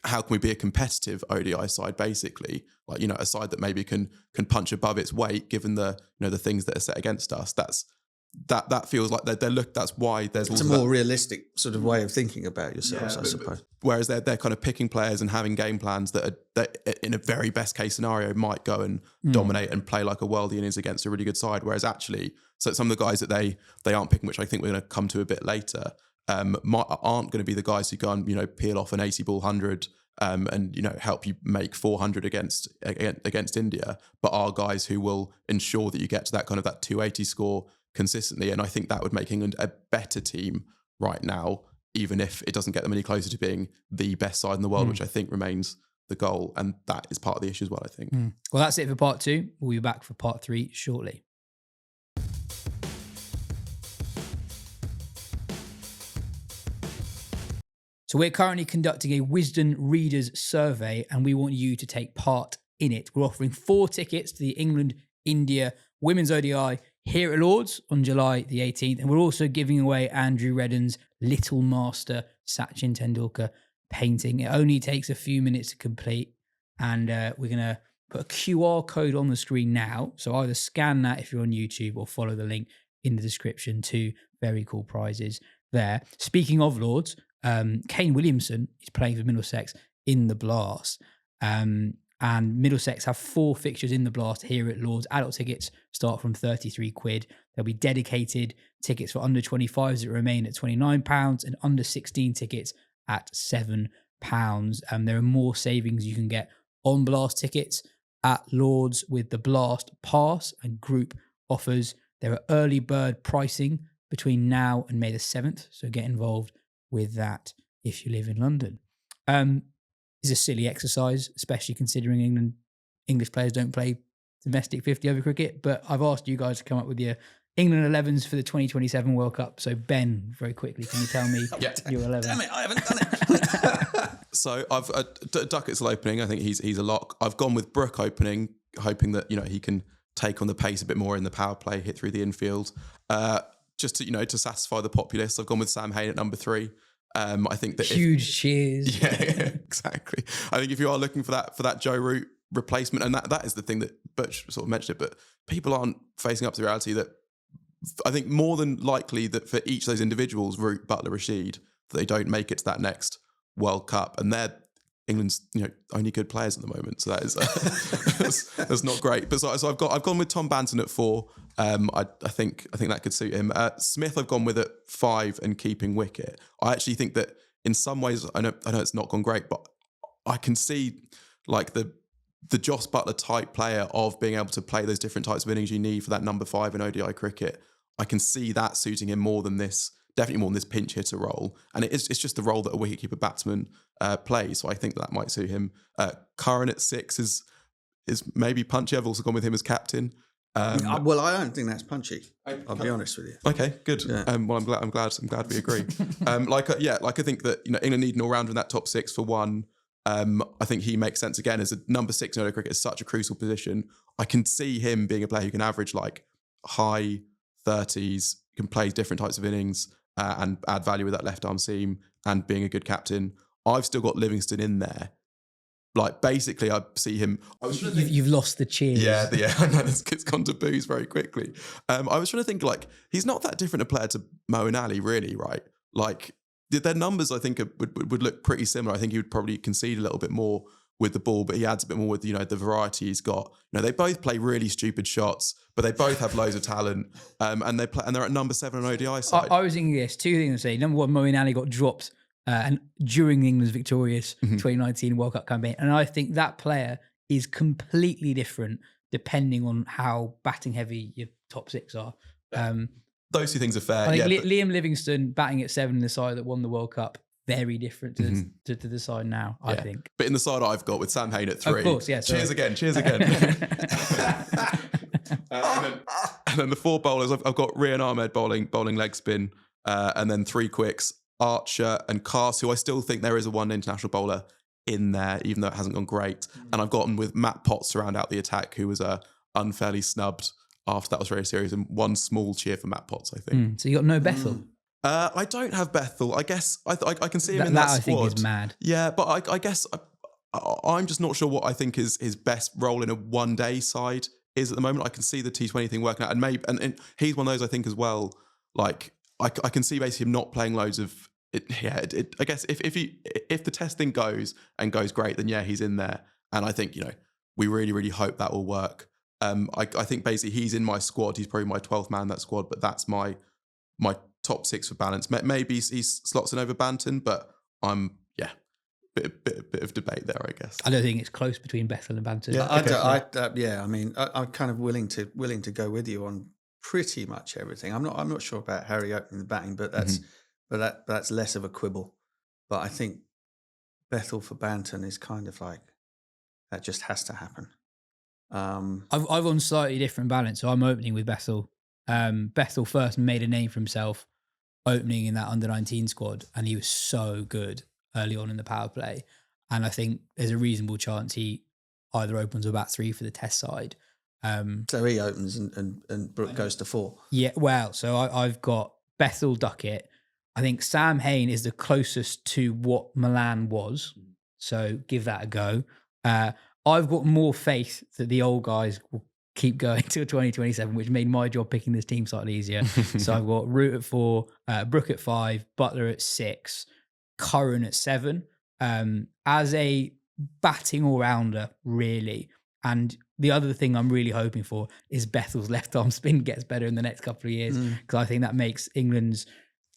how can we be a competitive ODI side, basically, like, a side that maybe can punch above its weight given the the things that are set against us. That feels like that's why there's
it's a more realistic sort of way of thinking about yourselves, I suppose.
Whereas they're kind of picking players and having game plans that in a very best case scenario might go and dominate and play like a worldie and is against a really good side. Whereas actually, so some of the guys that they aren't picking, which I think we're going to come to a bit later, aren't going to be the guys who go and peel off an 80 ball 100 and help you make 400 against India, but are guys who will ensure that you get to that kind of that 280 score consistently. And I think that would make England a better team right now, even if it doesn't get them any closer to being the best side in the world, which I think remains the goal. And that is part of the issue as well, I think.
Well, that's it for part 2. We'll be back for part 3 shortly. So we're currently conducting a Wisden Readers Survey, and we want you to take part in it. We're offering 4 tickets to the England-India Women's ODI here at Lord's on July the 18th. And we're also giving away Andrew Redden's Little Master Sachin Tendulkar painting. It only takes a few minutes to complete. And we're going to put a QR code on the screen now. So either scan that if you're on YouTube or follow the link in the description. 2 very cool prizes there. Speaking of Lord's, Kane Williamson is playing for Middlesex in the Blast. And Middlesex have 4 fixtures in the Blast here at Lord's. Adult tickets start from £33. There'll be dedicated tickets for under 25s that remain at £29 and under 16 tickets at £7. There are more savings you can get on Blast tickets at Lord's with the Blast Pass and group offers. There are early bird pricing between now and May the 7th. So get involved with that if you live in London. It's a silly exercise, especially considering English players don't play domestic 50-over cricket. But I've asked you guys to come up with your England 11s for the 2027 World Cup. So Ben, very quickly, can you tell me your 11?
Damn it, I haven't done it.
So I've Duckett's opening. I think he's a lock. I've gone with Brook opening, hoping that he can take on the pace a bit more in the power play, hit through the infield. Just to to satisfy the populace, I've gone with Sam Hain at number 3. I think that
huge cheers.
Yeah, exactly. I think if you are looking for that Joe Root replacement, and that is the thing that Butch sort of mentioned it, but people aren't facing up to the reality that I think more than likely that for each of those individuals, Root, Buttler, Rashid, that they don't make it to that next World Cup, and they're England's only good players at the moment. So that is that's not great. But so I've gone with Tom Banton at 4. I think that could suit him. Smith I've gone with at 5 and keeping wicket. I actually think that in some ways I know it's not gone great, but I can see like the Jos Buttler type player of being able to play those different types of innings you need for that number 5 in ODI cricket. I can see that suiting him more than this. Definitely more than this pinch hitter role, and it's just the role that a wicketkeeper batsman plays. So I think that might suit him. Curran at 6 is maybe punchy. I've also gone with him as captain.
Well, I don't think that's punchy. I'll be honest with you.
Okay, good. Yeah. Well, I'm glad we agree. I think that England need an all rounder in that top 6 for one. I think he makes sense again as a number 6 in ODI cricket is such a crucial position. I can see him being a player who can average like high 30s, can play different types of innings. And add value with that left arm seam and being a good captain. I've still got Livingston in there. Like basically, I see him.
You've lost the cheers.
Yeah. And then it's gone to booze very quickly. I was trying to think like he's not that different a player to Moeen Ali, really, right? Like their numbers, I think would look pretty similar. I think he would probably concede a little bit more with the ball, but he adds a bit more with the variety he's got. They both play really stupid shots, but they both have loads of talent, and they're at number 7 on ODI side.
I was thinking this 2 things to say. Number 1, Moeen Ali got dropped and during England's victorious 2019 World Cup campaign, and I think that player is completely different depending on how batting heavy your top 6 are.
Those 2 things are fair.
I think Liam Livingstone batting at 7 in the side that won the World Cup. Very different to the side now, I think.
But in the side I've got with Sam Hain at 3.
Of course, yeah.
Cheers again. And then the 4 bowlers, I've got Rian Ahmed bowling leg spin, and then 3 quicks, Archer and Cast, who I still think there is a one international bowler in there, even though it hasn't gone great. And I've gotten with Matt Potts to round out the attack, who was unfairly snubbed after that Australia series, and one small cheer for Matt Potts, I think.
So you got no Bethel.
I don't have Bethel. I guess I can see him in
that
that
I
squad.
think is mad.
Yeah, but I guess I'm just not sure what I think is his best role in a one-day side is at the moment. I can see the T20 thing working out, and maybe and he's one of those I think as well. Like I can see basically him not playing loads of it. Yeah, I guess if the testing goes great, then yeah, he's in there. And I think we really hope that will work. I think basically he's in my squad. He's probably my 12th man in that squad, but that's my top 6 for balance. Maybe he slots in over Banton, but I'm bit of debate there, I guess.
I don't think it's close between Bethel and Banton.
Yeah, I mean, I'm kind of willing to go with you on pretty much everything. I'm not sure about Harry opening the batting, but that's less of a quibble. But I think Bethel for Banton is kind of like that just has to happen.
I've on slightly different balance, so I'm opening with Bethel. Bethel first made a name for himself opening in that under-19 squad, and he was so good early on in the power play. And I think there's a reasonable chance he either opens or bat 3 for the test side.
So he opens and Brooke goes to 4.
Yeah, well, so I've got Bethel Duckett. I think Sam Hain is the closest to what Milan was, so give that a go. I've got more faith that the old guys will keep going till 2027, which made my job picking this team slightly easier. So I've got Root at 4, Brooke at 5, Butler at 6, Curran at 7, as a batting all-rounder, really. And the other thing I'm really hoping for is Bethel's left-arm spin gets better in the next couple of years, because I think that makes England's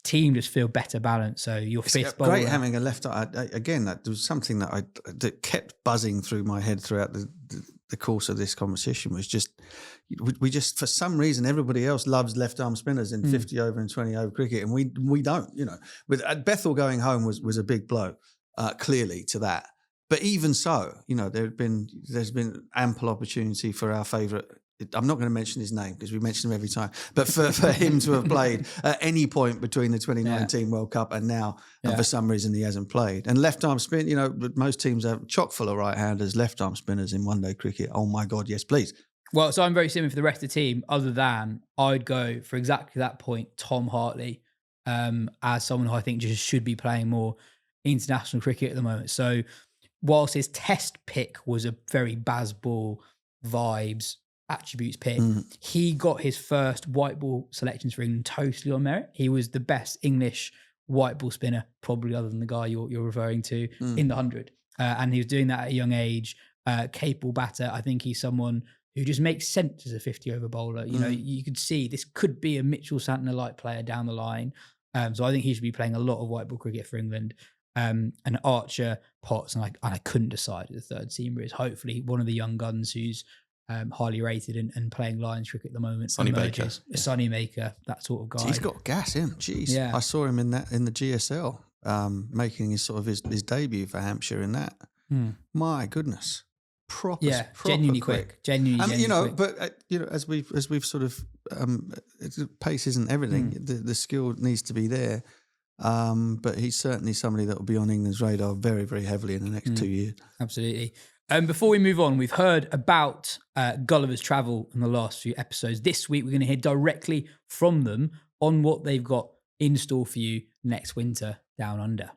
team just feel better balanced. So your fifth bowler,
great having a left arm. Again, that was something that kept buzzing through my head throughout the course of this conversation, was just we just, for some reason, everybody else loves left arm spinners in 50 over and 20 over cricket, and we don't. With Bethel going home was a big blow, clearly, to that. But even so, there's been ample opportunity for our favourite. I'm not going to mention his name because we mention him every time, but for him to have played at any point between the 2019 World Cup and now, and for some reason he hasn't played. And left arm spin, most teams are chock full of right-handers, left arm spinners in one-day cricket. Oh my God, yes, please.
Well, so I'm very similar for the rest of the team, other than I'd go for exactly that point, Tom Hartley, as someone who I think just should be playing more international cricket at the moment. So whilst his test pick was a very Bazball vibes attributes pick, he got his first white ball selections for England totally on merit. He was the best English white ball spinner, probably other than the guy you're referring to, in the 100. And he was doing that at a young age, capable batter. I think he's someone who just makes sense as a 50 over bowler. You could see this could be a Mitchell Santner-like player down the line. So I think he should be playing a lot of white ball cricket for England. And Archer, Potts, and I couldn't decide who the third seamer is. Hopefully one of the young guns who's highly rated and playing Lions cricket at the moment.
Sonny Baker.
Sonny Baker, that sort of guy.
He's got gas in. Jeez. Yeah. I saw him in the GSL, making his debut for Hampshire in that. My goodness. Proper
genuinely
quick.
Genuinely quick.
But as we've sort of pace isn't everything. The skill needs to be there. But he's certainly somebody that will be on England's radar very, very heavily in the next 2 years.
Absolutely. Before we move on, we've heard about Gullivers travel in the last few episodes. This week, we're going to hear directly from them on what they've got in store for you next winter down under.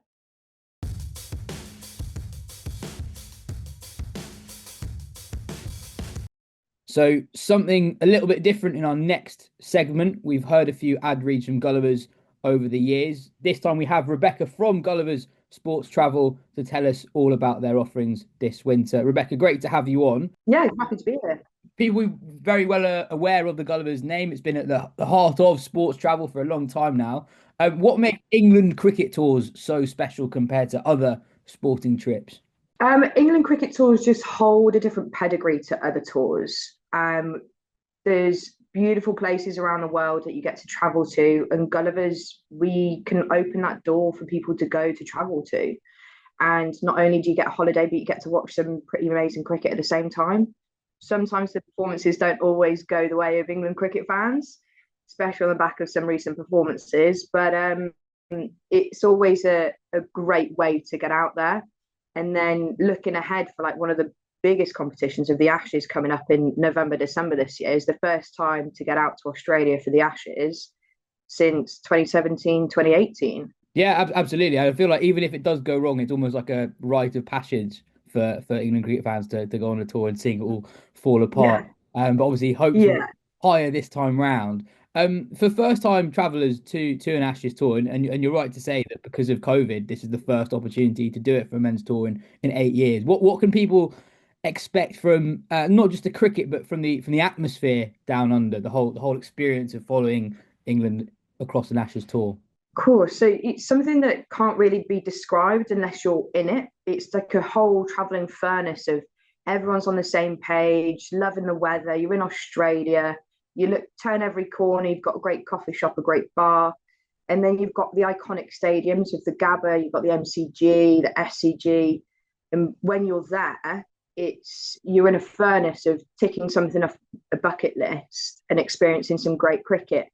So something a little bit different in our next segment. We've heard a few ad reads from Gullivers over the years. This time we have Rebecca from Gullivers Sports Travel to tell us all about their offerings this winter. Rebecca, great to have you on.
Yeah, happy to be here.
People are very well aware of the Gullivers name. It's been at the heart of sports travel for a long time now. What makes England cricket tours so special compared to other sporting trips?
England cricket tours just hold a different pedigree to other tours. There's beautiful places around the world that you get to travel to, and Gullivers, we can open that door for people to go to travel to. And not only do you get a holiday, but you get to watch some pretty amazing cricket at the same time. Sometimes the performances don't always go the way of England cricket fans, especially on the back of some recent performances, but it's always a great way to get out there. And then looking ahead for one of the biggest competitions of the Ashes coming up in November, December this year, is the first time to get out to Australia for the Ashes. since 2017, 2018.
Yeah, absolutely. I feel like even if it does go wrong, it's almost like a rite of passage for England cricket fans to go on a tour and seeing it all fall apart. But obviously hopes are higher this time round. For first-time travellers to an Ashes tour, and you're right to say that because of COVID, this is the first opportunity to do it for a men's tour in 8 years. What can people expect from not just the cricket, but from the atmosphere down under, the whole experience of following England across an Ashes tour?
Cool. So it's something that can't really be described unless you're in it. It's like a whole travelling furnace of everyone's on the same page, loving the weather. You're in Australia. You turn every corner. You've got a great coffee shop, a great bar, and then you've got the iconic stadiums of the Gabba. You've got the MCG, the SCG, and when you're there, you're in a furnace of ticking something off a bucket list and experiencing some great cricket.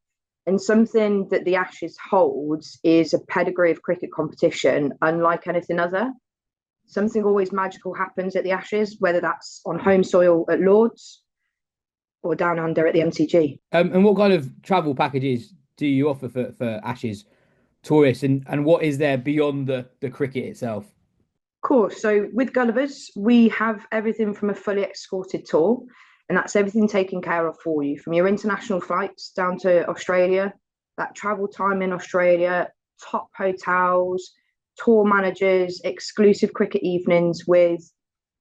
And something that the Ashes holds is a pedigree of cricket competition, unlike anything other. Something always magical happens at the Ashes, whether that's on home soil at Lord's or down under at the MCG.
And what kind of travel packages do you offer for Ashes tourists, and what is there beyond the cricket itself?
Of course. So with Gullivers, we have everything from a fully escorted tour, and that's everything taken care of for you, from your international flights down to Australia, that travel time in Australia, top hotels, tour managers, exclusive cricket evenings with,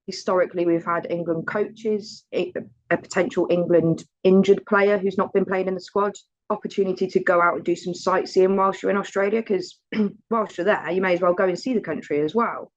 historically, we've had England coaches, a potential England injured player who's not been playing in the squad, opportunity to go out and do some sightseeing whilst you're in Australia, because whilst you're there, you may as well go and see the country as well.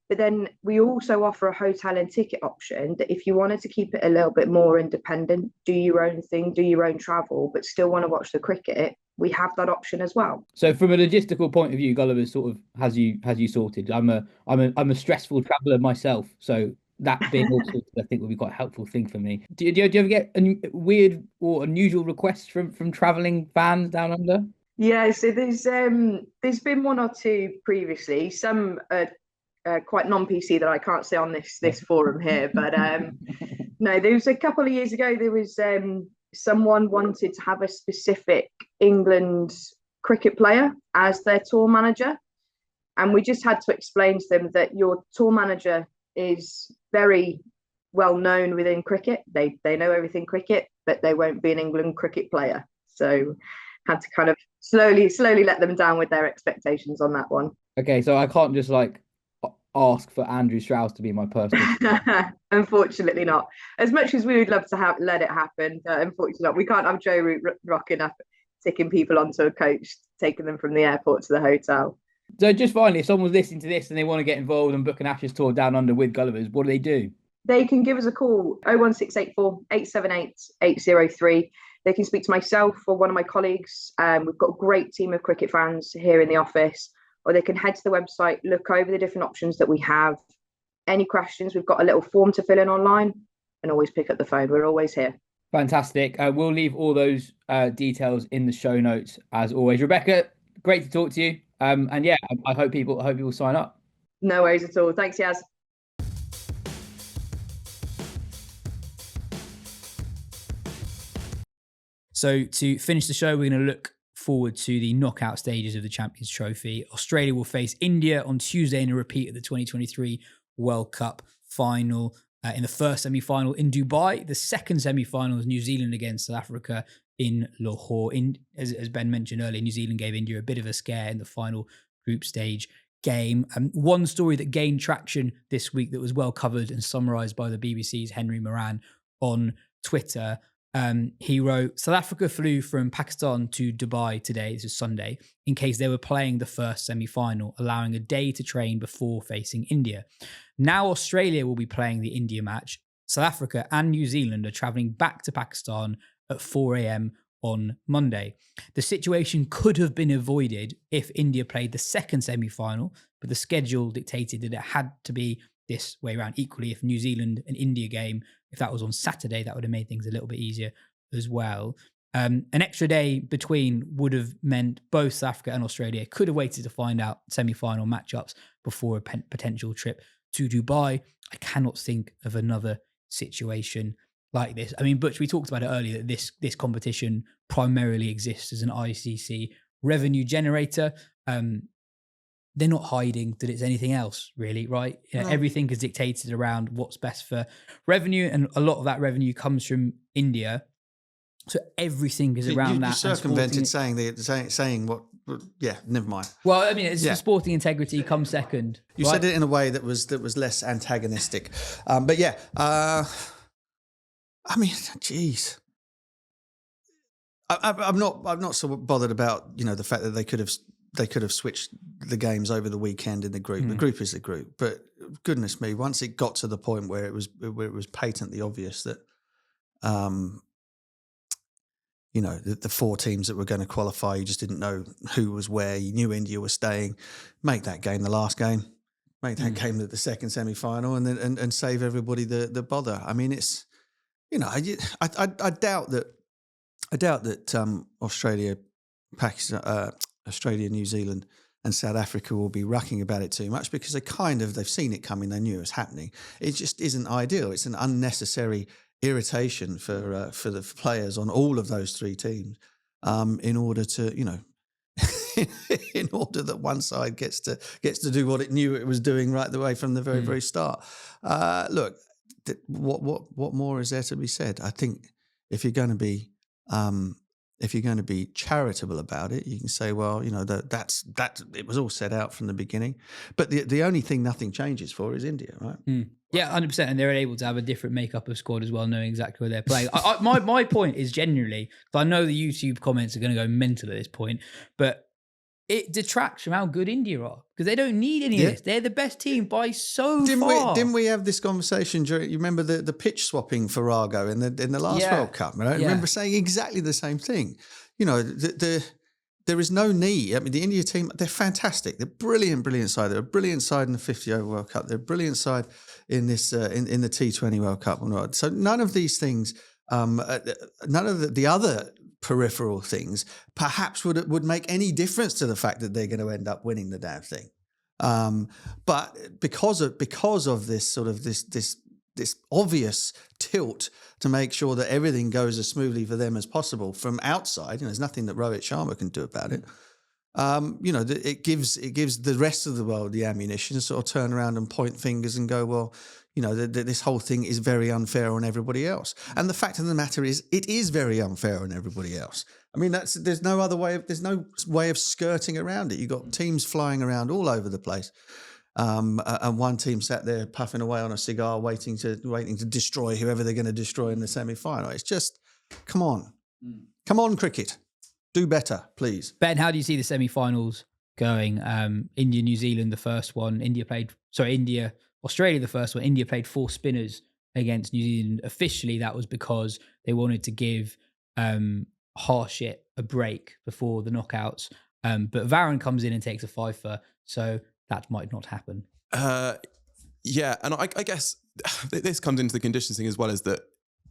But then we also offer a hotel and ticket option that if you wanted to keep it a little bit more independent, do your own thing, do your own travel, but still want to watch the cricket, we have that option as well.
So from a logistical point of view, Gullivers sort of has you sorted. I'm a stressful traveller myself, so that being all sorted, I think would be quite a helpful thing for me. Do you ever get weird or unusual requests from travelling fans down under?
Yeah, so there's been one or two previously. Some quite non-PC that I can't say on this forum here, but no, there was a couple of years ago, there was someone wanted to have a specific England cricket player as their tour manager, and we just had to explain to them that your tour manager is very well known within cricket. They know everything cricket, but they won't be an England cricket player. So had to kind of slowly let them down with their expectations on that one.
Okay, so I can't just ask for Andrew Strauss to be my personal.
Unfortunately not. As much as we would love to let it happen, unfortunately not. We can't have Joe Root rocking up, taking people onto a coach, taking them from the airport to the hotel.
So just finally, if someone's listening to this and they want to get involved and book an Ashes tour down under with Gullivers, what do they do?
They can give us a call, 01684 878 803. They can speak to myself or one of my colleagues. We've got a great team of cricket fans here in the office. Or they can head to the website, look over the different options that we have. Any questions, we've got a little form to fill in online, and always pick up the phone. We're always here.
Fantastic. We'll leave all those details in the show notes as always. Rebecca, great to talk to you. And yeah, I hope people sign up.
No worries at all. Thanks, Yas.
So to finish the show, we're going to look forward to the knockout stages of the Champions Trophy. Australia will face India on Tuesday in a repeat of the 2023 World Cup final. In the first semi-final in Dubai, the second semi-final is New Zealand against South Africa in Lahore. As Ben mentioned earlier, New Zealand gave India a bit of a scare in the final group stage game. One story that gained traction this week that was well covered and summarised by the BBC's Henry Moran on Twitter. He wrote, South Africa flew from Pakistan to Dubai today, this is Sunday, in case they were playing the first semi-final, allowing a day to train before facing India. Now Australia will be playing the India match. South Africa and New Zealand are travelling back to Pakistan at 4 a.m. on Monday. The situation could have been avoided if India played the second semi-final, but the schedule dictated that it had to be this way around. Equally, if New Zealand and India game, if that was on Saturday, that would have made things a little bit easier as well. An extra day between would have meant both South Africa and Australia could have waited to find out semi-final matchups before a potential trip to Dubai. I cannot think of another situation like this. I mean, Butch, we talked about it earlier that this competition primarily exists as an ICC revenue generator. They're not hiding that it's anything else, really, right?
No.
Everything is dictated around what's best for revenue, and a lot of that revenue comes from India. So everything is around that.
You circumvented saying what? Yeah, never mind.
Well, I mean, it's the sporting integrity comes second.
You said it in a way that was less antagonistic, but yeah. I mean, geez. I'm not so bothered about the fact that they could have switched the games over the weekend in the group. The group is the group, but goodness me, once it got to the point where it was patently obvious that, the four teams that were going to qualify, you just didn't know who was where. You knew India was staying. Make that game the last game. Make that game the second semi-final, and then and save everybody the bother. I mean, it's I doubt that Australia, Pakistan, Australia, New Zealand and South Africa will be rucking about it too much, because they've seen it coming. They knew it was happening. It just isn't ideal. It's an unnecessary irritation for the players on all of those three teams, in order to in order that one side gets to do what it knew it was doing right the way from the very very start. Look, what more is there to be said? I think if you're going to be charitable about it, you can say, well, that it was all set out from the beginning. But the only thing nothing changes for is India, right?
Yeah, 100%. And they're able to have a different makeup of squad as well, knowing exactly where they're playing. My point is genuinely, I know the YouTube comments are going to go mental at this point, but it detracts from how good India are, because they don't need any of this. They're the best team by far.
Didn't we have this conversation during? You remember the pitch swapping for Farrago in the last World Cup? Right? I remember saying exactly the same thing. There is no need. I mean, the India team, they're fantastic. They're brilliant side. They're a brilliant side in the 50 over World Cup. They're a brilliant side in this in the T20 World Cup. So none of these things, none of the other peripheral things perhaps would make any difference to the fact that they're going to end up winning the damn thing. But because of this sort of this obvious tilt to make sure that everything goes as smoothly for them as possible from outside, there's nothing that Rohit Sharma can do about it. It gives the rest of the world the ammunition to sort of turn around and point fingers and go, well, this whole thing is very unfair on everybody else. And the fact of the matter is, it is very unfair on everybody else. I mean, there's no way of skirting around it. You've got teams flying around all over the place. And one team sat there puffing away on a cigar, waiting to destroy whoever they're going to destroy in the semi-final. It's just, come on, cricket, do better, please.
Ben, how do you see the semi-finals going? India, New Zealand, the first one. Australia, the first one. India played 4 spinners against New Zealand. Officially, that was because they wanted to give Harshit a break before the knockouts. But Varun comes in and takes a fifer, so that might not happen.
Yeah, and I guess this comes into the conditions thing as well, as that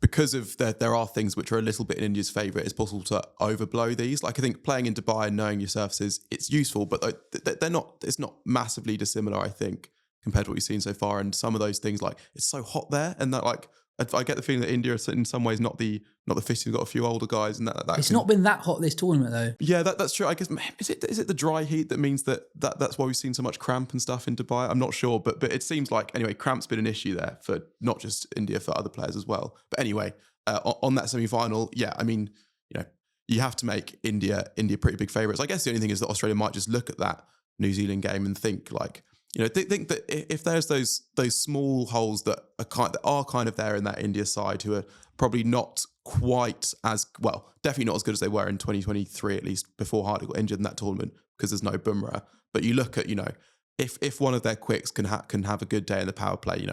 because of there are things which are a little bit in India's favour, it's possible to overblow these. Like, I think playing in Dubai and knowing your surfaces, it's useful, but they're not. It's not massively dissimilar, I think, compared to what we've seen so far. And some of those things, like, it's so hot there, and that, like, I get the feeling that India is in some ways not the fittest. We've got a few older guys, and that
it's not been that hot this tournament though.
Yeah, that's true. I guess is it the dry heat that means that's why we've seen so much cramp and stuff in Dubai? I'm not sure, but it seems like, anyway, cramp's been an issue there for not just India, for other players as well. But anyway, on that semi-final, yeah, I mean, you have to make India pretty big favourites. I guess the only thing is that Australia might just look at that New Zealand game and think, like, think that if there's those small holes that are kind of there in that India side, who are probably not quite as well, definitely not as good as they were in 2023, at least before Hardik got injured in that tournament, because there's no Bumrah. But you look at, if one of their quicks can have a good day in the power play,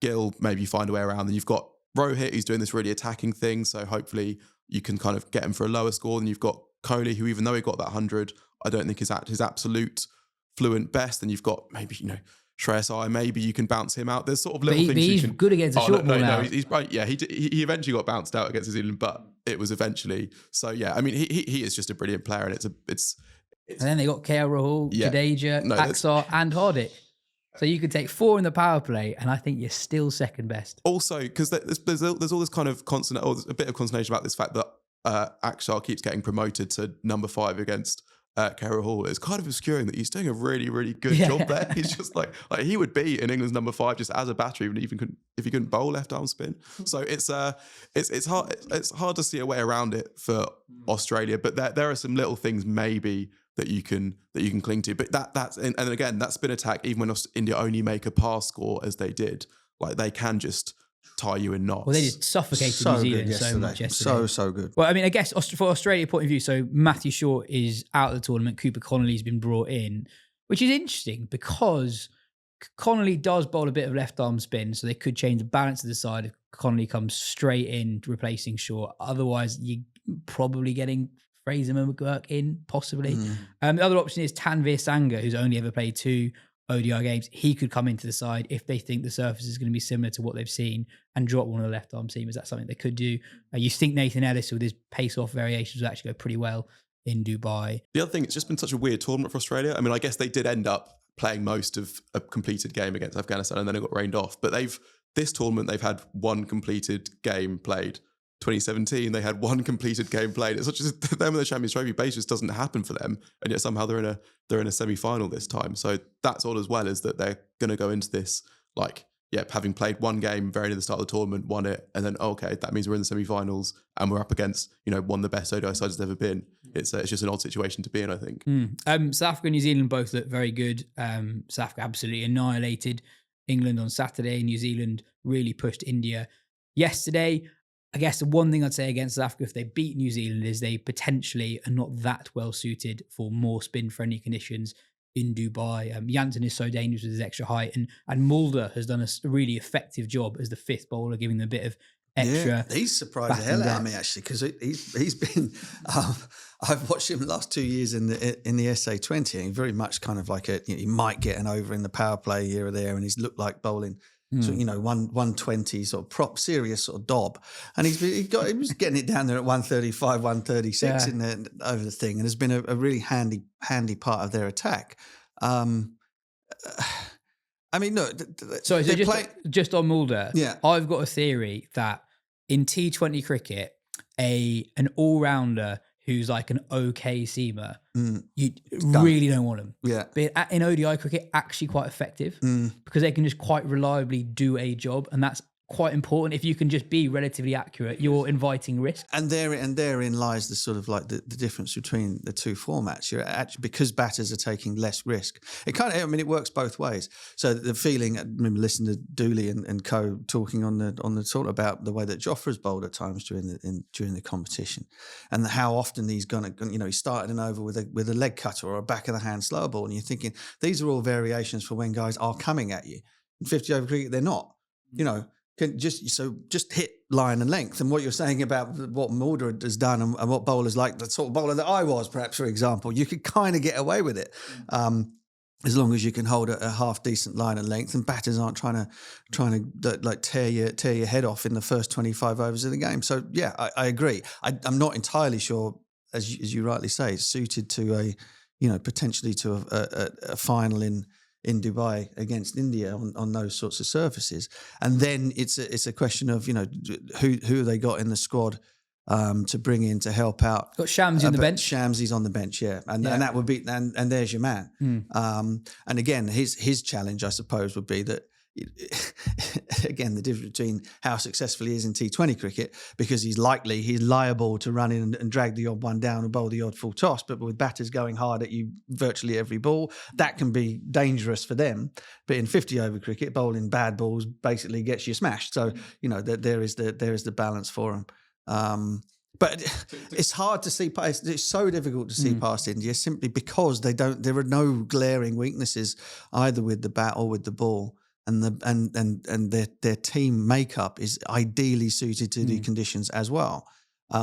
Gill maybe find a way around. Then you've got Rohit, who's doing this really attacking thing, so hopefully you can kind of get him for a lower score. And you've got Kohli, who, even though he got that 100, I don't think is at his absolute fluent best. And you've got maybe, Shreyas Iyer, maybe you can bounce him out. There's sort of little things
he's good against a short ball now.
He's right. Yeah, he eventually got bounced out against New Zealand, but it was eventually. So yeah, I mean, he is just a brilliant player, and it's.
And then they got KL Rahul, Jadeja, Axar, and Hardik. So you could take 4 in the power play, and I think you're still second best.
Also, because there's all this kind of constant, or a bit of consternation about this fact that Akshar keeps getting promoted to number 5 against Kerr Hall. It's kind of obscuring that he's doing a really, really good job there. He's just like he would be in England's number 5 just as a battery, even if he couldn't bowl left arm spin. So it's hard to see a way around it for Australia. But there are some little things maybe that you can cling to. But that's and again, that spin attack, even when India only make a pass score as they did, like they can just tie you in knots.
Well, they just suffocated New Zealand so much yesterday.
So good.
Well, I mean, I guess for Australia point of view, so Matthew Short is out of the tournament. Cooper Connolly's been brought in, which is interesting because Connolly does bowl a bit of left arm spin, so they could change the balance of the side if Connolly comes straight in replacing Short. Otherwise, you're probably getting Fraser McGurk in, possibly. The other option is Tanvir Sangha, who's only ever played 2 ODI games. He could come into the side if they think the surface is going to be similar to what they've seen and drop one of the left arm seamers. That's something they could do. You think Nathan Ellis with his pace off variations will actually go pretty well in Dubai.
The other thing, it's just been such a weird tournament for Australia. I mean, I guess they did end up playing most of a completed game against Afghanistan and then it got rained off. But this tournament, they've had 1 completed game played. 2017, they had 1 completed game played. It's such as them in the Champions Trophy base just doesn't happen for them, and yet somehow they're in a semi-final this time. So that's all as well as that they're going to go into this having played 1 game very near the start of the tournament, won it, and then okay, that means we're in the semi-finals and we're up against one of the best ODI sides there's ever been. It's just an odd situation to be in, I think.
South Africa and New Zealand both look very good. South Africa absolutely annihilated England on Saturday. New Zealand really pushed India yesterday. I guess the one thing I'd say against South Africa, if they beat New Zealand, is they potentially are not that well suited for more spin-friendly conditions in Dubai. Jansen is so dangerous with his extra height, and Mulder has done a really effective job as the 5th bowler, giving them a bit of extra.
Yeah, he's surprised the hell out of me actually, because he's been. I've watched him the last 2 years in the SA20, and very much kind of like he might get an over in the power play here or there, and he's looked like bowling. So 120 sort of serious sort of dob, and he was getting it down there at 135, 136 in there over the thing, and has been a really handy part of their attack. I mean, look.
So just on Mulder, I've got a theory that in T20 cricket, an all-rounder who's like an okay seamer, you really don't want him.
Yeah.
But in ODI cricket, actually quite effective because they can just quite reliably do a job, and that's quite important. If you can just be relatively accurate, you're inviting risk.
And therein lies the sort of like the difference between the 2 formats. You're actually, because batters are taking less risk. It works both ways. So the feeling, I remember listening to Dooley and co talking on the talk about the way that Jofra's bowled at times during the competition, and how often he's he started an over with a leg cutter or a back of the hand slower ball, and you're thinking these are all variations for when guys are coming at you. In 50 over cricket, they're not. Just hit line and length. And what you're saying about what Mulder has done and what bowlers like, the sort of bowler that I was, perhaps, for example, you could kind of get away with it as long as you can hold a half decent line and length, and batters aren't trying to like tear your head off in the first 25 overs of the game. So yeah, I agree. I'm not entirely sure, as you rightly say, it's suited to potentially to a final in Dubai against India on those sorts of surfaces. And then it's a question of, who have they got in the squad to bring in to help out.
Got Shamsi on the bench.
Shamsi's on the bench, yeah. And that would be, and there's your man. And again, his challenge, I suppose, would be that, again, the difference between how successful he is in T20 cricket, because he's liable to run in and drag the odd one down and bowl the odd full toss, but with batters going hard at you virtually every ball, that can be dangerous for them. But in 50 over cricket, bowling bad balls basically gets you smashed. So there is the balance for him. But it's hard to see past. It's so difficult to see past India simply because there are no glaring weaknesses either with the bat or with the ball. And their team makeup is ideally suited to the conditions as well,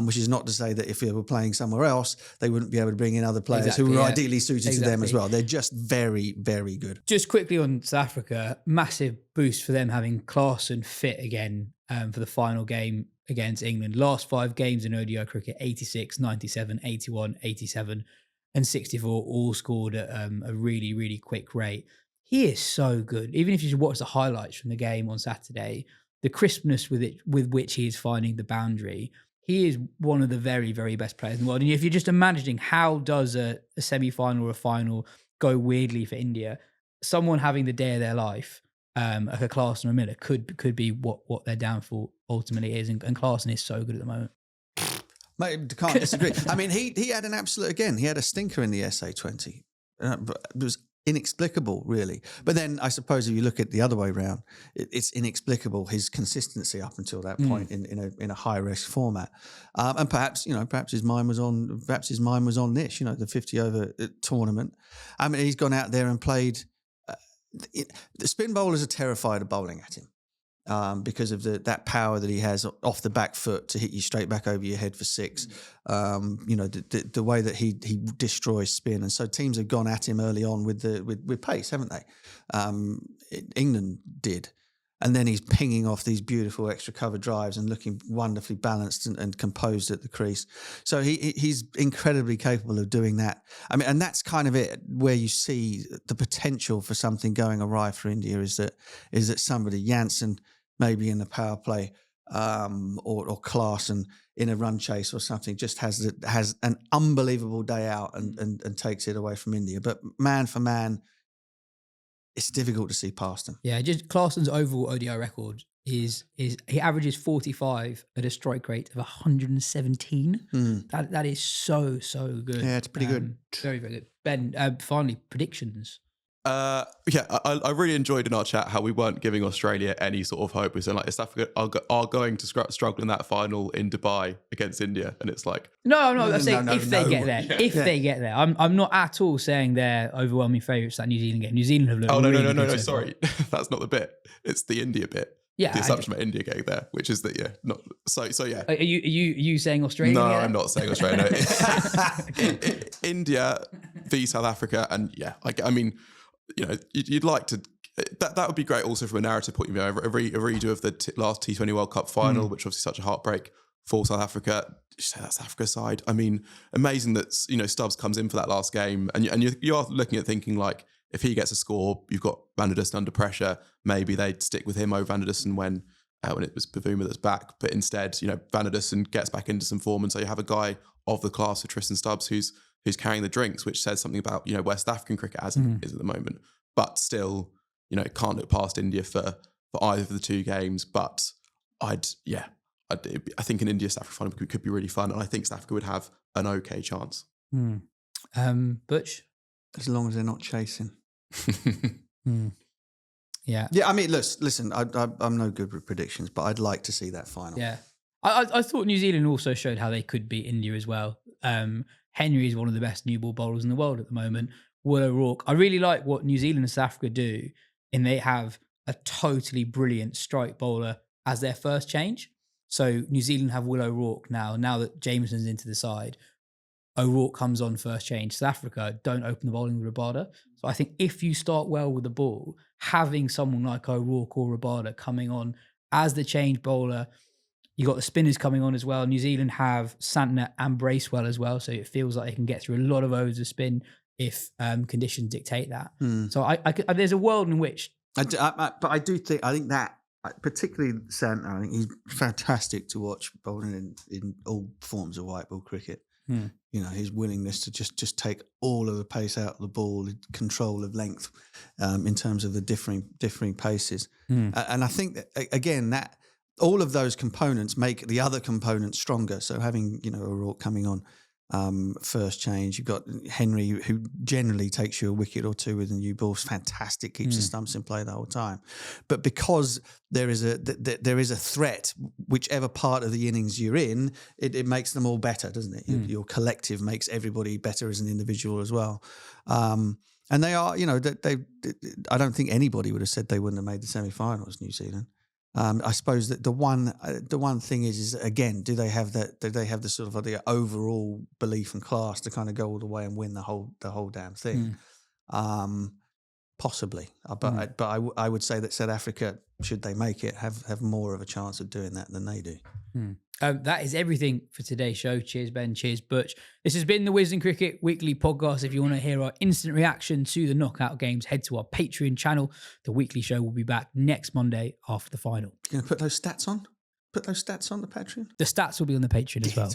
which is not to say that if they were playing somewhere else, they wouldn't be able to bring in other players who were ideally suited to them as well. They're just very, very good.
Just quickly on South Africa, massive boost for them having Klaasen fit again for the final game against England. Last 5 games in ODI cricket, 86, 97, 81, 87 and 64, all scored at a really, really quick rate. He is so good. Even if you watch the highlights from the game on Saturday, the crispness with which he is finding the boundary, he is one of the very, very best players in the world. And if you're just imagining how does a semi-final or a final go weirdly for India, someone having the day of their life, like a Klaassen or a Miller, could be what their downfall ultimately is. And Klaassen is so good at the moment.
Mate, can't disagree. I mean, he had an absolute, again, he had a stinker in the SA20. But it was inexplicable, really. But then I suppose if you look at the other way around, it's inexplicable his consistency up until that point in a high risk format. And perhaps his mind was on this, the 50 over tournament. I mean, he's gone out there and played. The spin bowlers are terrified of bowling at him. Because of that power that he has off the back foot to hit you straight back over your head for six. The way that he destroys spin, and so teams have gone at him early on with pace, haven't they? England did, and then he's pinging off these beautiful extra cover drives and looking wonderfully balanced and composed at the crease. So he's incredibly capable of doing that. I mean, and that's kind of it where you see the potential for something going awry for India is that somebody, Jansen, maybe in the power play, or Klaassen in a run chase or something, just has an unbelievable day out and takes it away from India. But man for man, it's difficult to see past him.
Yeah, just Klaassen's overall ODI record is he averages 45 at a strike rate of 117. That is so good.
Yeah, it's pretty good.
Very, very good. Ben, finally, predictions.
I really enjoyed in our chat how we weren't giving Australia any sort of hope. We said South Africa are going to struggle in that final in Dubai against India, and it's like
no, I'm saying if they get there. If they get there, I'm not at all saying they're overwhelming favourites that New Zealand game. New Zealand have looked.
Oh
really
no,
good
sorry, that's not the bit. It's the India bit.
Yeah,
the assumption about India getting there, which is that not so yeah.
Are you saying Australia?
No, I'm not saying Australia. No. India v South Africa, and I mean. You'd like to. That would be great. Also, from a narrative point of view, a redo of the last T20 World Cup final, which obviously such a heartbreak for South Africa. You say that's South Africa's side. I mean, amazing that Stubbs comes in for that last game, and you are looking at thinking like if he gets a score, you've got Van der Dussen under pressure. Maybe they'd stick with him over Van der Dussen when it was Bavuma that's back. But instead, Van der Dussen gets back into some form, and so you have a guy of the class of Tristan Stubbs who's carrying the drinks, which says something about West African cricket as it is at the moment. But still, can't look past India for either of the two games. But I think an India South Africa final could be really fun, and I think South Africa would have an okay chance.
Butch,
as long as they're not chasing.
Yeah.
I mean, listen. I'm no good with predictions, but I'd like to see that final.
Yeah, I thought New Zealand also showed how they could beat India as well. Henry is one of the best new ball bowlers in the world at the moment. Will O'Rourke. I really like what New Zealand and South Africa do, and they have a totally brilliant strike bowler as their first change. So New Zealand have Will O'Rourke now that Jameson's into the side. O'Rourke comes on first change. South Africa don't open the bowling with Rabada. So I think if you start well with the ball, having someone like O'Rourke or Rabada coming on as the change bowler, you got the spinners coming on as well. New Zealand have Santner and Bracewell as well, so it feels like they can get through a lot of overs of spin if conditions dictate that. So there's a world in which
I think that particularly Santner, I think he's fantastic to watch bowling in all forms of white ball cricket. His willingness to just take all of the pace out of the ball, control of length, in terms of the differing paces, and I think that again that all of those components make the other components stronger. So having O'Rourke coming on first change, you've got Henry who generally takes you a wicket or two with the new balls, fantastic, keeps the stumps in play the whole time. But because there is a threat, whichever part of the innings you're in, it makes them all better, doesn't it? Your collective makes everybody better as an individual as well. And they are, I don't think anybody would have said they wouldn't have made the semi-finals, New Zealand. I suppose that the one thing is again, do they have the sort of the overall belief and class to kind of go all the way and win the whole damn thing? Possibly, but I would say that South Africa, should they make it, have more of a chance of doing that than they do.
That is everything for today's show. Cheers, Ben. Cheers, Butch. This has been the Wisden Cricket Weekly Podcast. If you want to hear our instant reaction to the knockout games, head to our Patreon channel. The weekly show will be back next Monday after the final.
You're going to put those stats on? Put those stats on the Patreon?
The stats will be on the Patreon as well.